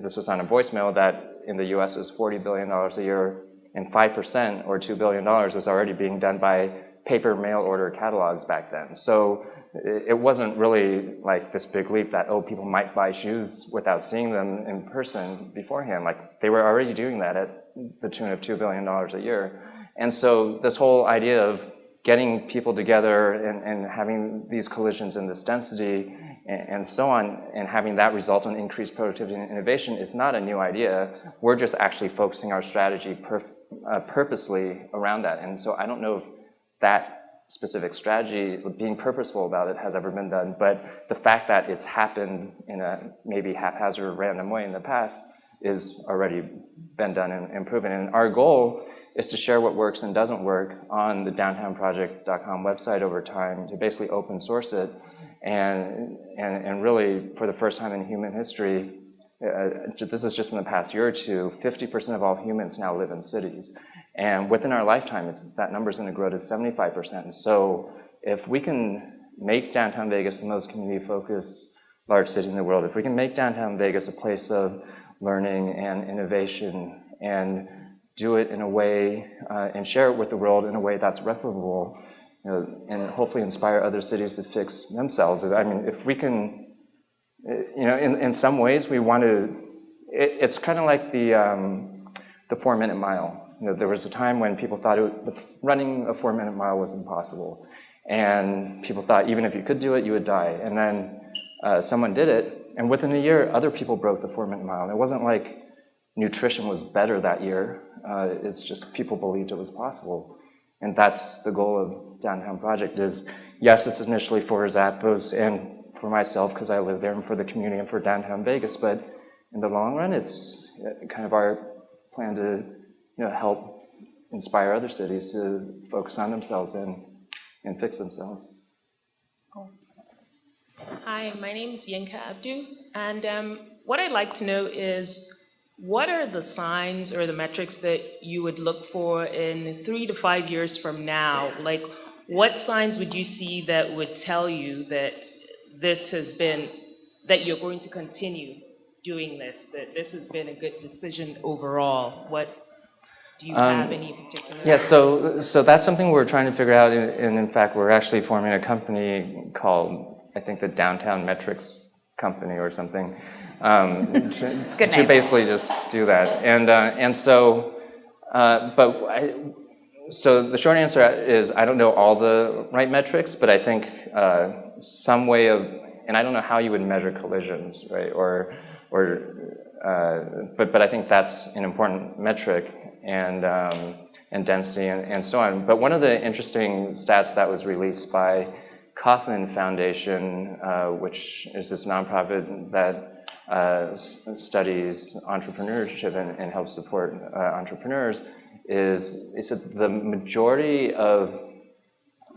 this was on a voicemail that in the U.S. was $40 billion a year, and 5% or $2 billion was already being done by paper mail order catalogs back then. So it wasn't really like this big leap that, people might buy shoes without seeing them in person beforehand. Like they were already doing that at the tune of $2 billion a year. And so this whole idea of getting people together and having these collisions in this density and so on, and having that result in increased productivity and innovation is not a new idea. We're just actually focusing our strategy purposely around that. And so I don't know if that specific strategy, being purposeful about it, has ever been done, but the fact that it's happened in a maybe haphazard, random way in the past is already been done and proven. And our goal is to share what works and doesn't work on the downtownproject.com website over time, to basically open source it, and really, for the first time in human history, this is just in the past year or two, 50% of all humans now live in cities. And within our lifetime, that number is going to grow to 75%. So if we can make downtown Vegas the most community-focused large city in the world, if we can make downtown Vegas a place of learning and innovation and do it in a way and share it with the world in a way that's replicable, and hopefully inspire other cities to fix themselves. I mean, if we can, in some ways we want to, it's kind of like the 4-minute mile. There was a time when people thought running a 4-minute mile was impossible. And people thought even if you could do it, you would die. And then someone did it, and within a year, other people broke the 4-minute mile. And it wasn't like nutrition was better that year. It's just people believed it was possible. And that's the goal of Downtown Project is, yes, it's initially for Zappos and for myself because I live there, and for the community and for downtown Vegas, but in the long run, it's kind of our plan to help inspire other cities to focus on themselves and fix themselves. Hi, my name is Yinka Abdu, and what I'd like to know is, what are the signs or the metrics that you would look for in 3 to 5 years from now? Like, what signs would you see that would tell you that this has been, that you're going to continue doing this, that this has been a good decision overall? What do you have any particular? Yeah, so that's something we're trying to figure out, and in fact, we're actually forming a company called, I think, the Downtown Metrics Company or something, to basically just do that. And so, so the short answer is I don't know all the right metrics, but I think some way of, and I don't know how you would measure collisions, right? But I think that's an important metric, and density and so on. But one of the interesting stats that was released by Kauffman Foundation, which is this nonprofit that studies entrepreneurship and helps support entrepreneurs, is that the majority of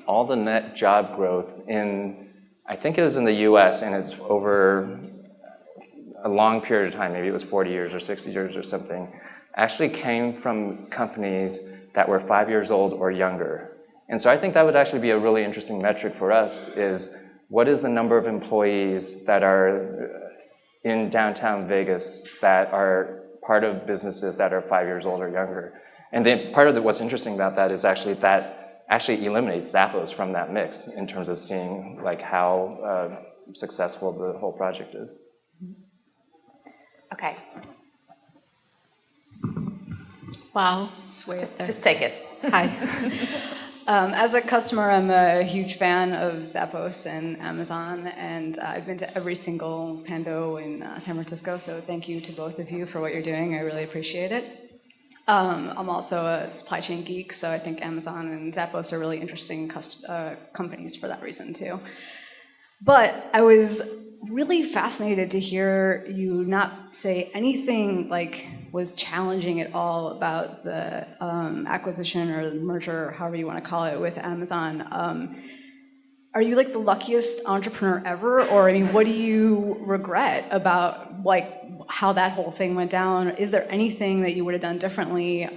all the net job growth in, I think it was in the US, and it's over a long period of time, maybe it was 40 years or 60 years or something, actually came from companies that were 5 years old or younger. And so I think that would actually be a really interesting metric for us, is what is the number of employees that are in downtown Vegas that are part of businesses that are 5 years old or younger. And then part of what's interesting about that is actually that actually eliminates Zappos from that mix in terms of seeing like how successful the whole project is. Okay. Wow. Just take it. Hi. As a customer, I'm a huge fan of Zappos and Amazon, and I've been to every single Pando in San Francisco, so thank you to both of you for what you're doing. I really appreciate it. I'm also a supply chain geek, so I think Amazon and Zappos are really interesting companies for that reason too. But I was really fascinated to hear you not say anything like was challenging at all about the acquisition or the merger, however you want to call it, with Amazon. Are you like the luckiest entrepreneur ever? Or I mean, what do you regret about like how that whole thing went down? Is there anything that you would have done differently?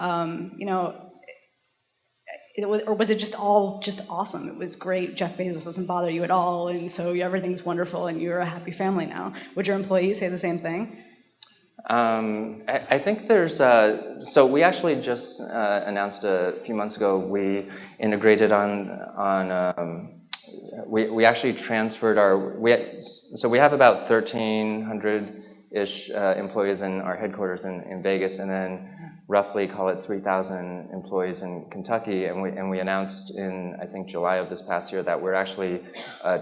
Or was it just all just awesome? It was great. Jeff Bezos doesn't bother you at all, and so everything's wonderful, and you're a happy family now. Would your employees say the same thing? I think there's, so we actually just announced a few months ago, we integrated we actually transferred so we have about 1,300-ish employees in our headquarters in Vegas, and then roughly call it 3,000 employees in Kentucky, and we announced in, I think, July of this past year that we're actually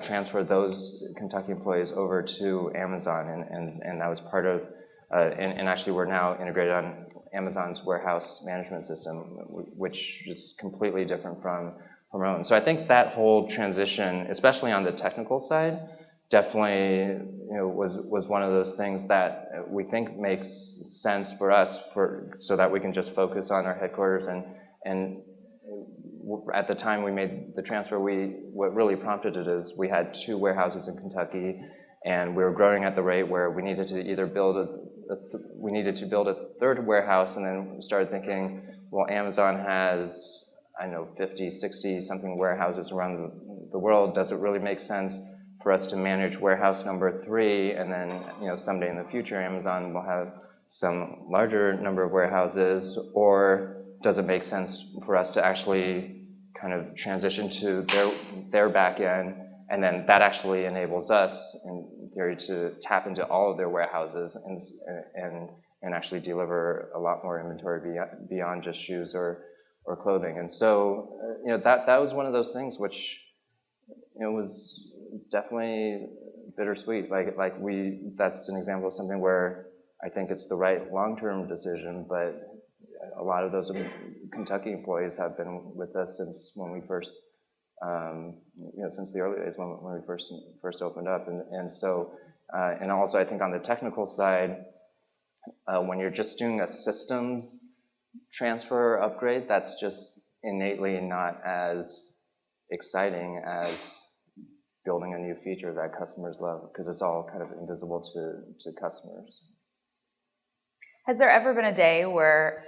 transferred those Kentucky employees over to Amazon, and that was part of, and actually we're now integrated on Amazon's warehouse management system, which is completely different from our own. So I think that whole transition, especially on the technical side, definitely was one of those things that we think makes sense for us so that we can just focus on our headquarters, and at the time we made the transfer, what really prompted it is we had 2 warehouses in Kentucky, and we were growing at the rate where we needed to either build we needed to build a third warehouse, and then we started thinking, well, Amazon has, I don't know, 50, 60 something warehouses around the world. Does it really make sense for us to manage warehouse number 3, and then someday in the future Amazon will have some larger number of warehouses, or does it make sense for us to actually kind of transition to their back end, and then that actually enables us in theory to tap into all of their warehouses and actually deliver a lot more inventory beyond just shoes or clothing. And so that was one of those things which was definitely bittersweet. That's an example of something where I think it's the right long-term decision, but a lot of those Kentucky employees have been with us since when we first, since the early days when we first opened up, and so, and also I think on the technical side, when you're just doing a systems transfer or upgrade, that's just innately not as exciting as building a new feature that customers love, because it's all kind of invisible to customers. Has there ever been a day where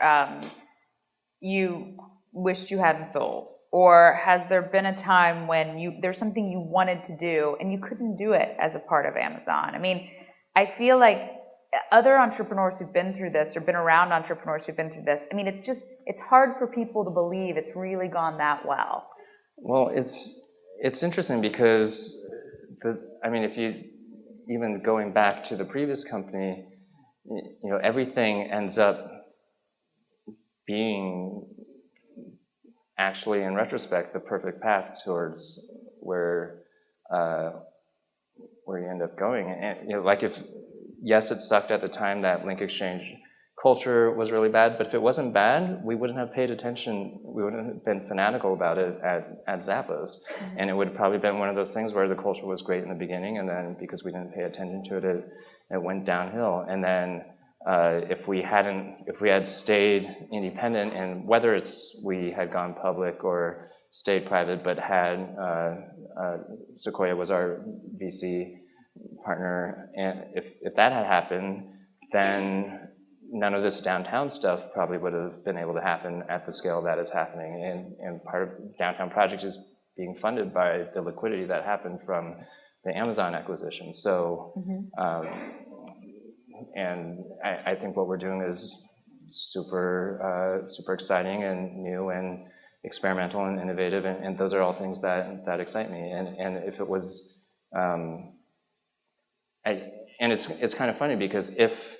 you wished you hadn't sold? Or has there been a time when there's something you wanted to do and you couldn't do it as a part of Amazon? I mean, I feel like other entrepreneurs who've been through this or been around entrepreneurs who've been through this, I mean, it's hard for people to believe it's really gone that well. Well, it's interesting because, if you, even going back to the previous company, everything ends up being actually, in retrospect, the perfect path towards where you end up going. And yes, it sucked at the time that LinkExchange culture was really bad, but if it wasn't bad, we wouldn't have paid attention, we wouldn't have been fanatical about it at Zappos. Mm-hmm. And it would have probably been one of those things where the culture was great in the beginning, and then because we didn't pay attention to it, it went downhill. And then if we had stayed independent, and whether we had gone public or stayed private, but had Sequoia was our VC partner, and if that had happened, then none of this downtown stuff probably would have been able to happen at the scale that is happening. And part of Downtown Project is being funded by the liquidity that happened from the Amazon acquisition. So, and I think what we're doing is super exciting and new and experimental and innovative, and those are all things that excite me. And if it was, and it's kind of funny because if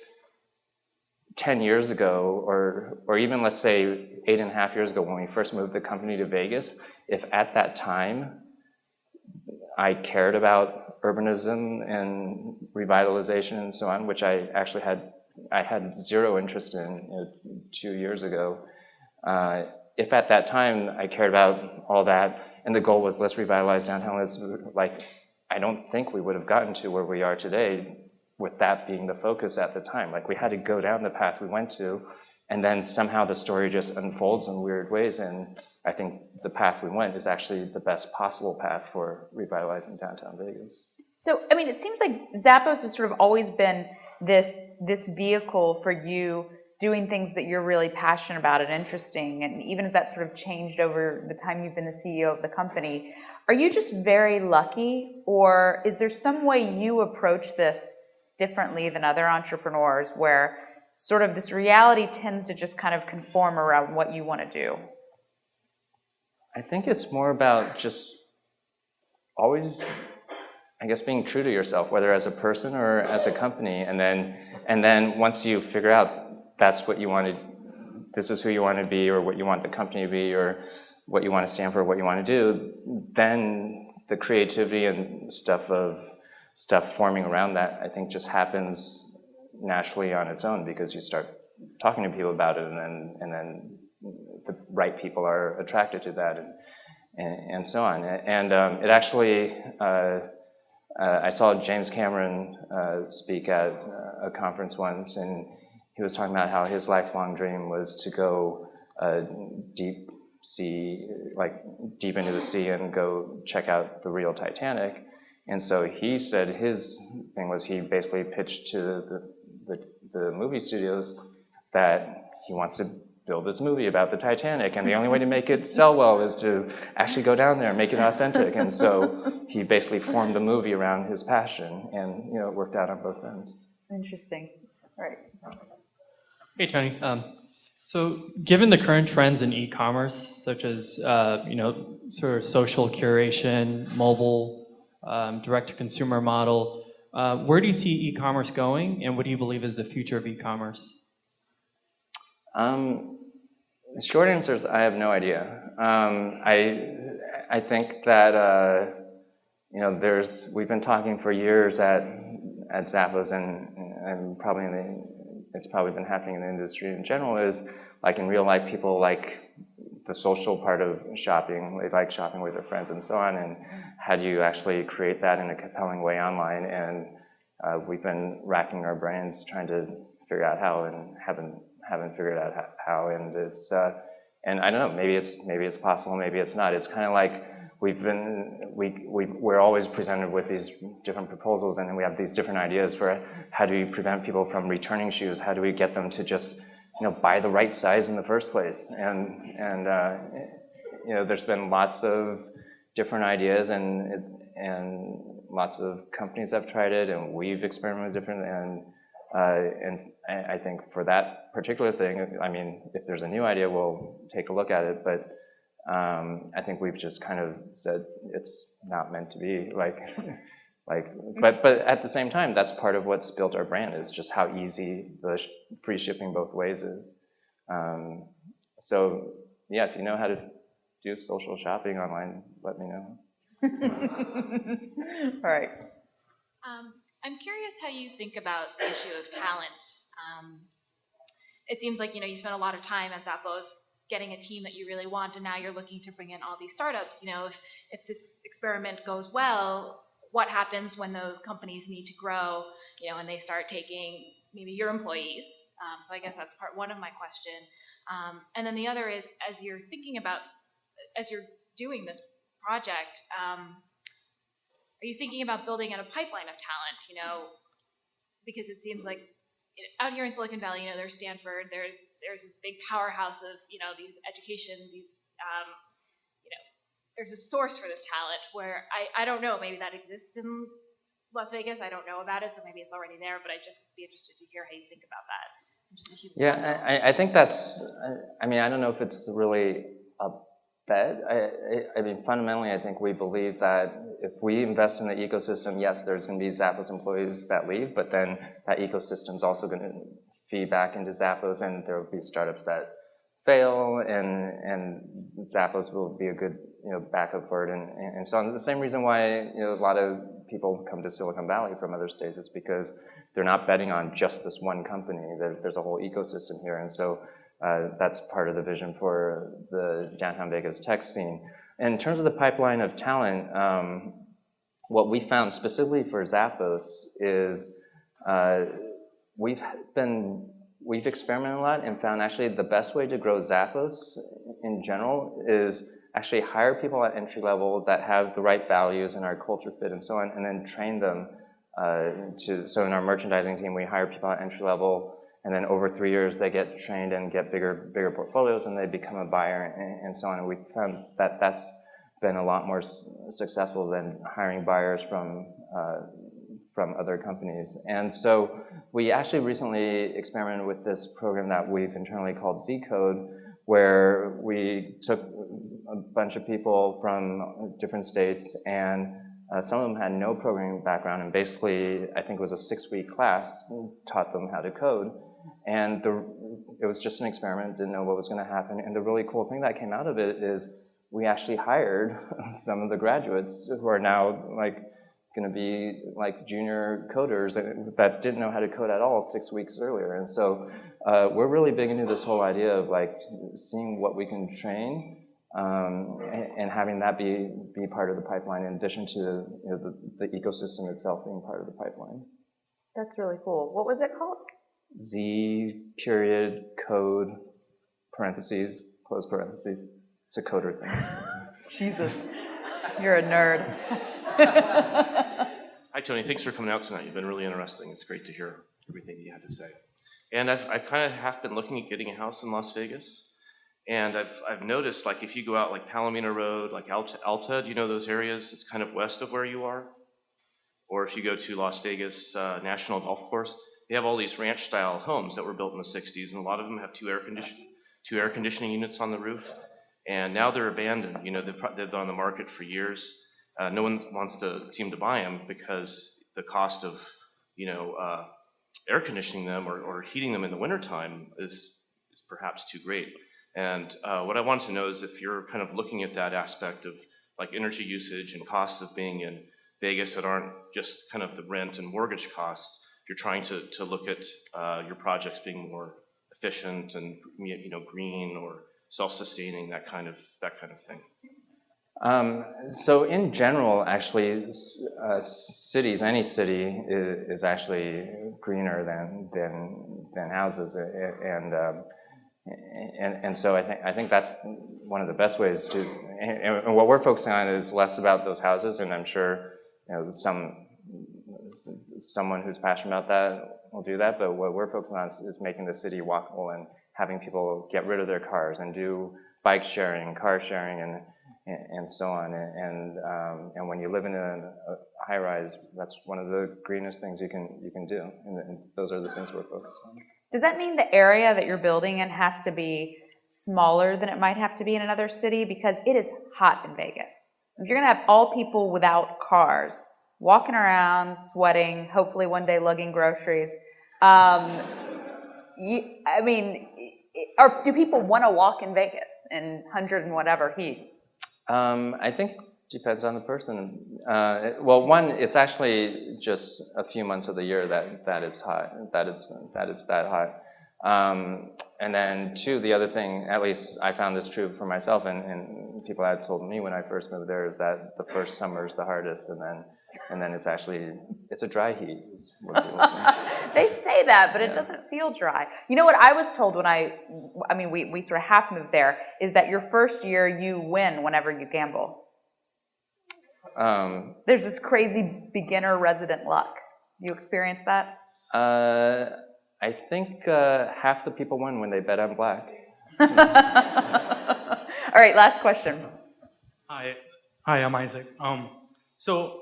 10 years ago, or even let's say 8.5 years ago when we first moved the company to Vegas, if at that time I cared about urbanism and revitalization and so on, which I actually had zero interest in 2 years ago, if at that time I cared about all that and the goal was let's revitalize downtown, I don't think we would have gotten to where we are today with that being the focus at the time. We had to go down the path we went to, and then somehow the story just unfolds in weird ways, and I think the path we went is actually the best possible path for revitalizing downtown Vegas. So, it seems like Zappos has sort of always been this vehicle for you doing things that you're really passionate about and interesting, and even if that sort of changed over the time you've been the CEO of the company, are you just very lucky, or is there some way you approach this differently than other entrepreneurs where sort of this reality tends to just kind of conform around what you want to do? I think it's more about just always, I guess, being true to yourself, whether as a person or as a company. And then once you figure out that's what you want to, this is who you want to be, or what you want the company to be, or what you want to stand for, what you want to do, then the creativity and stuff forming around that, I think, just happens naturally on its own because you start talking to people about it, and then the right people are attracted to that, and so on. And it actually, I saw James Cameron speak at a conference once, and he was talking about how his lifelong dream was to go deep into the sea and go check out the real Titanic. And so he said his thing was he basically pitched to the the movie studios that he wants to build this movie about the Titanic, and the only way to make it sell well is to actually go down there and make it authentic. And so he basically formed the movie around his passion, and it worked out on both ends. Interesting. All right. Hey, Tony. So given the current trends in e-commerce, such as sort of social curation, mobile, direct-to-consumer model, where do you see e-commerce going, and what do you believe is the future of e-commerce? The short answer is I have no idea. I think that we've been talking for years at Zappos, and probably it's probably been happening in the industry in general, is like in real life, people like the social part of shopping. They like shopping with their friends and so on, and how do you actually create that in a compelling way online? And we've been racking our brains trying to figure out how, and haven't figured out how. And it's and I don't know, maybe it's possible, maybe it's not. It's kind of like we're always presented with these different proposals, and then we have these different ideas for how do we prevent people from returning shoes? How do we get them to just buy the right size in the first place? And there's been lots of different ideas, and lots of companies have tried it, and we've experimented with different, and I think for that particular thing, I mean, if there's a new idea, we'll take a look at it, but I think we've just kind of said it's not meant to be but at the same time, that's part of what's built our brand, is just how easy the free shipping both ways is. So yeah, if you know how to do social shopping online, let me know. All right. I'm curious how you think about the issue of talent. It seems like you spent a lot of time at Zappos getting a team that you really want, and now you're looking to bring in all these startups. If this experiment goes well, what happens when those companies need to grow, and they start taking maybe your employees? So I guess that's part one of my question. And then the other is, as you're doing this project, are you thinking about building out a pipeline of talent? Because it seems like out here in Silicon Valley, there's Stanford, there's this big powerhouse of these education, there's a source for this talent where I don't know, maybe that exists in Las Vegas. I don't know about it, so maybe it's already there, but I'd just be interested to hear how you think about that. Yeah, I think that's, I mean, I don't know if it's really a bet. I mean, fundamentally, I think we believe that if we invest in the ecosystem, yes, there's going to be Zappos employees that leave, but then that ecosystem's also going to feed back into Zappos, and there will be startups that fail, and Zappos will be a good backup for it, and so on. The same reason why a lot of people come to Silicon Valley from other states is because they're not betting on just this one company. There's a whole ecosystem here, and so that's part of the vision for the downtown Vegas tech scene. In terms of the pipeline of talent, what we found specifically for Zappos is we've experimented a lot and found actually the best way to grow Zappos in general is actually hire people at entry level that have the right values and our culture fit and so on, and then train them so in our merchandising team, we hire people at entry level, and then over 3 years they get trained and get bigger portfolios, and they become a buyer and so on. And we found that that's been a lot more successful than hiring buyers from other companies. And so we actually recently experimented with this program that we've internally called Z-Code, where we took a bunch of people from different states, and some of them had no programming background, and basically, I think it was a 6-week class, taught them how to code. And it was just an experiment, didn't know what was going to happen. And the really cool thing that came out of it is we actually hired some of the graduates who are now going to be junior coders that didn't know how to code at all 6 weeks earlier. And so we're really big into this whole idea of seeing what we can train and having that be part of the pipeline in addition to the ecosystem itself being part of the pipeline. That's really cool. What was it called? Z period code parentheses, close parentheses. It's a coder thing. Jesus, you're a nerd. Hi, Tony. Thanks for coming out tonight. You've been really interesting. It's great to hear everything that you had to say. And I've kind of half been looking at getting a house in Las Vegas. And I've noticed, like, if you go out like Palomino Road, like Alta, do you know those areas? It's kind of west of where you are. Or if you go to Las Vegas National Golf Course, they have all these ranch-style homes that were built in the 60s, and a lot of them have two air conditioning units on the roof. And now they're abandoned. You know, they've been on the market for years. No one wants to seem to buy them because the cost of, air conditioning them or heating them in the wintertime is perhaps too great. And what I wanted to know is if you're kind of looking at that aspect of like energy usage and costs of being in Vegas that aren't just kind of the rent and mortgage costs, if you're trying to look at your projects being more efficient and green or self-sustaining, that kind of thing. So in general, actually, cities, any city is actually greener than houses, and so I think that's one of the best ways to. And what we're focusing on is less about those houses, and I'm sure someone who's passionate about that will do that. But what we're focusing on is making the city walkable and having people get rid of their cars and do bike sharing, car sharing, and so on. And when you live in a high rise, that's one of the greenest things you can do. And those are the things we're focused on. Does that mean the area that you're building in has to be smaller than it might have to be in another city? Because it is hot in Vegas. If you're going to have all people without cars, walking around, sweating, hopefully one day lugging groceries, or do people want to walk in Vegas in 100 and whatever heat? I think it depends on the person. Well, one, it's actually just a few months of the year that it's hot, that it's that hot. And then two, the other thing, at least I found this true for myself, and people had told me when I first moved there, is that the first summer is the hardest, and then it's a dry heat, is what people say. They say that, but it doesn't feel dry. You know what I was told when we sort of half moved there, is that your first year you win whenever you gamble. There's this crazy beginner resident luck. You experience that? I think half the people win when they bet on black. All right, last question. Hi, I'm Isaac. So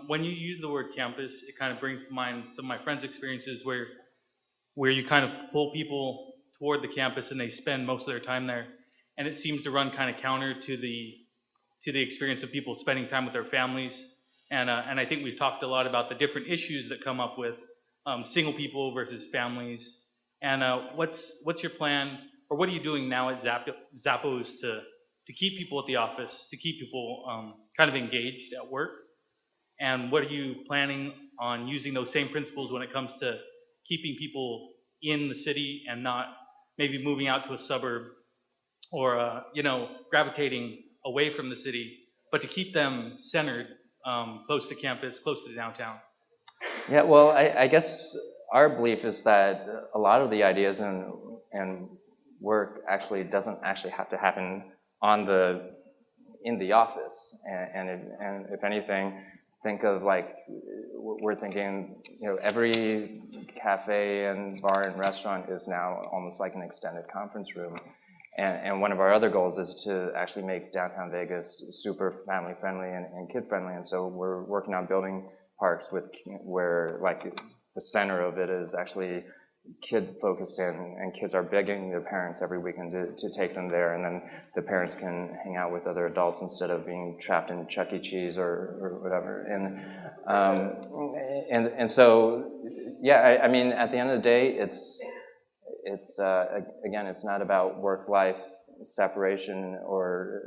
when you use the word campus, it kind of brings to mind some of my friends' experiences where you kind of pull people toward the campus and they spend most of their time there, and it seems to run kind of counter to the experience of people spending time with their families. And I think we've talked a lot about the different issues that come up with single people versus families. And what's your plan, or what are you doing now at Zappos to keep people at the office, to keep people kind of engaged at work? And what are you planning on using those same principles when it comes to keeping people in the city and not maybe moving out to a suburb or gravitating away from the city, but to keep them centered close to campus, close to downtown? Yeah, well, I guess our belief is that a lot of the ideas and work actually doesn't actually have to happen in the office, and if anything, think of we're thinking, every cafe and bar and restaurant is now almost like an extended conference room. And one of our other goals is to actually make downtown Vegas super family friendly and kid friendly. And so we're working on building parks where the center of it is actually kid focused and kids are begging their parents every weekend to take them there, and then the parents can hang out with other adults instead of being trapped in Chuck E. Cheese or whatever. And so, yeah, I mean, at the end of the day, it's again, it's not about work-life separation or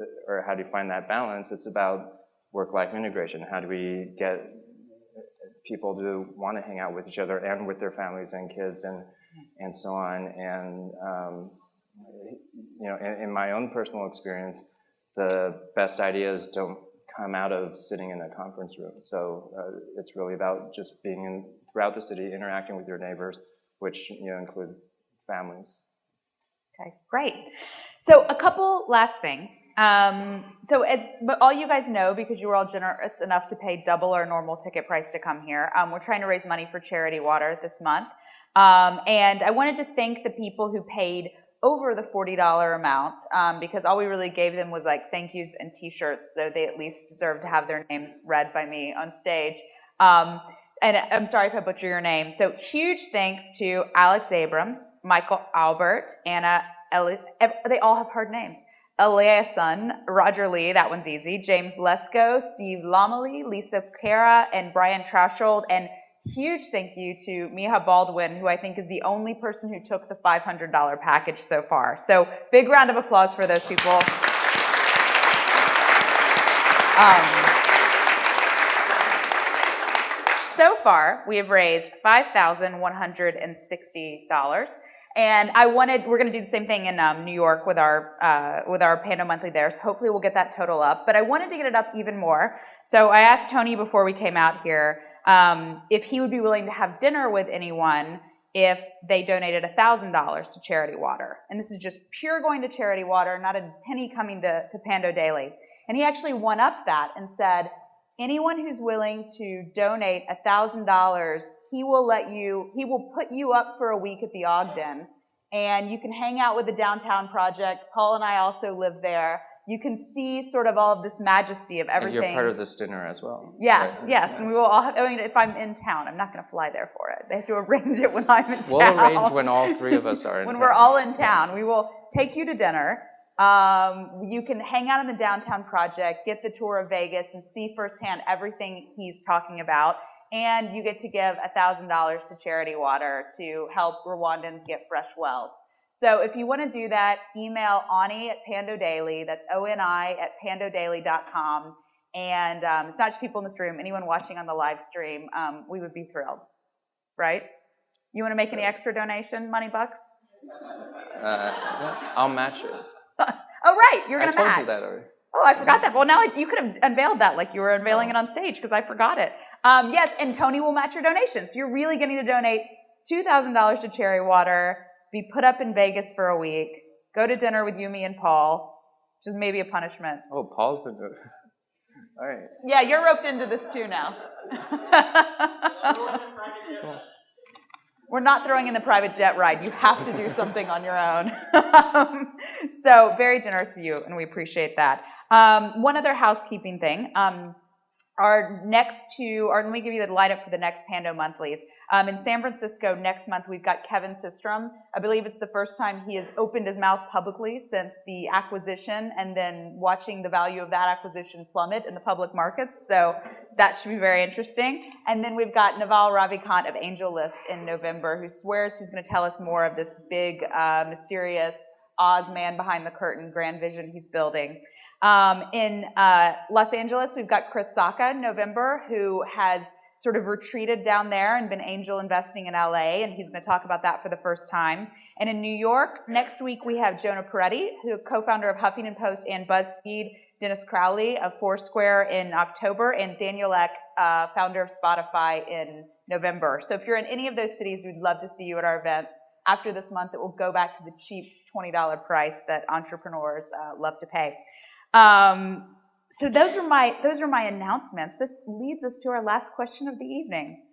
how do you find that balance. It's about work-life integration. How do we get people to want to hang out with each other and with their families and kids and so on. And in my own personal experience, the best ideas don't come out of sitting in a conference room. So it's really about just being throughout the city, interacting with your neighbors, which include families. Okay, great. So a couple last things. But all you guys know, because you were all generous enough to pay double our normal ticket price to come here, we're trying to raise money for Charity Water this month. And I wanted to thank the people who paid over the $40 amount, because all we really gave them was like thank yous and t-shirts, so they at least deserve to have their names read by me on stage. And I'm sorry if I butcher your name. So huge thanks to Alex Abrams, Michael Albert, Anna they all have hard names. Eliason, Roger Lee, that one's easy, James Lesko, Steve Lomely, Lisa Cara, and Brian Trauschold. And huge thank you to Miha Baldwin, who I think is the only person who took the $500 package so far. So big round of applause for those people. So far, we have raised $5,160. And we're going to do the same thing in New York with our Pando Monthly there, so hopefully we'll get that total up. But I wanted to get it up even more. So I asked Tony before we came out here if he would be willing to have dinner with anyone if they donated $1,000 to Charity Water. And this is just pure going to Charity Water, not a penny coming to Pando Daily. And he actually one-upped that and said, anyone who's willing to donate $1,000, he will put you up for a week at the Ogden, and you can hang out with the Downtown Project. Paul and I also live there. You can see sort of all of this majesty of everything. And you're part of this dinner as well. Yes, right? yes, and we will all have, I mean, if I'm in town, I'm not going to fly there for it. They have to arrange it when I'm in town. We'll arrange when all three of us are in town. When we're all in town, yes. We will take you to dinner. You can hang out in the Downtown Project, get the tour of Vegas, and see firsthand everything he's talking about. And you get to give $1,000 to Charity Water to help Rwandans get fresh wells. So if you want to do that, email Ani at Pando Daily. That's ONI@pandodaily.com. And it's not just people in this room. Anyone watching on the live stream, we would be thrilled. Right? You want to make any extra donation, money bucks? I'll match it. Oh, right, you're going to match. I told you that already. Oh, I forgot that. Well, now you could have unveiled that like you were unveiling it on stage because I forgot it. Yes, and Tony will match your donations. So you're really getting to donate $2,000 to Charity Water, be put up in Vegas for a week, go to dinner with Yumi and Paul, which is maybe a punishment. Oh, Paul's in it. All right. Yeah, you're roped into this too now. We're not throwing in the private jet ride. You have to do something on your own. So very generous of you, and we appreciate that. One other housekeeping thing. Let me give you the light up for the next Pando Monthlies. In San Francisco next month, we've got Kevin Systrom. I believe it's the first time he has opened his mouth publicly since the acquisition and then watching the value of that acquisition plummet in the public markets. So that should be very interesting. And then we've got Naval Ravikant of AngelList in November, who swears he's going to tell us more of this big, mysterious Oz man behind the curtain grand vision he's building. In Los Angeles, we've got Chris Sacca in November, who has sort of retreated down there and been angel investing in LA, and he's going to talk about that for the first time. And in New York, next week we have Jonah Peretti, who co-founder of Huffington Post and BuzzFeed, Dennis Crowley of Foursquare in October, and Daniel Ek, founder of Spotify, in November. So if you're in any of those cities, we'd love to see you at our events. After this month, it will go back to the cheap $20 price that entrepreneurs love to pay. So those are my announcements. This leads us to our last question of the evening.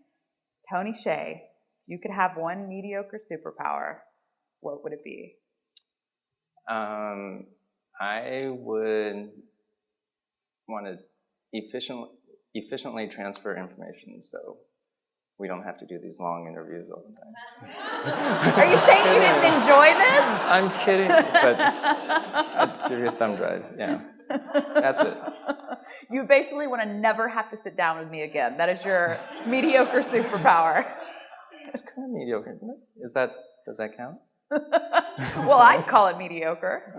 Tony Hsieh, you could have one mediocre superpower. What would it be? I would want to efficiently transfer information, so we don't have to do these long interviews all the time. Are you saying you didn't enjoy this? I'm kidding, but I'd give you a thumb drive. Yeah, that's it. You basically want to never have to sit down with me again. That is your mediocre superpower. It's kind of mediocre, isn't it? Does that count? Well, I'd call it mediocre.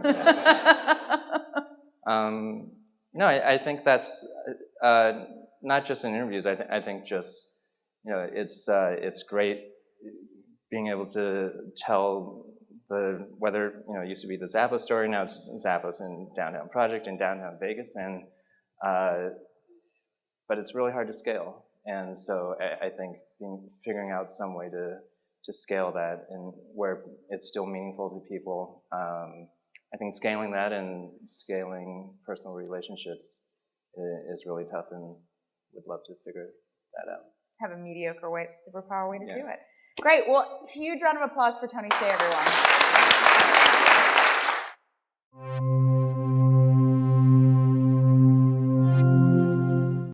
No, I think that's not just in interviews. I think just, it's great being able to tell whether, it used to be the Zappos story, now it's Zappos and Downtown Project in downtown Vegas, and but it's really hard to scale. And so I think figuring out some way to scale that and where it's still meaningful to people. I think scaling that and scaling personal relationships is really tough, and would love to figure that out. Have a mediocre way, superpower way to Yeah. do it. Great. Well, huge round of applause for Tony Hsieh, everyone.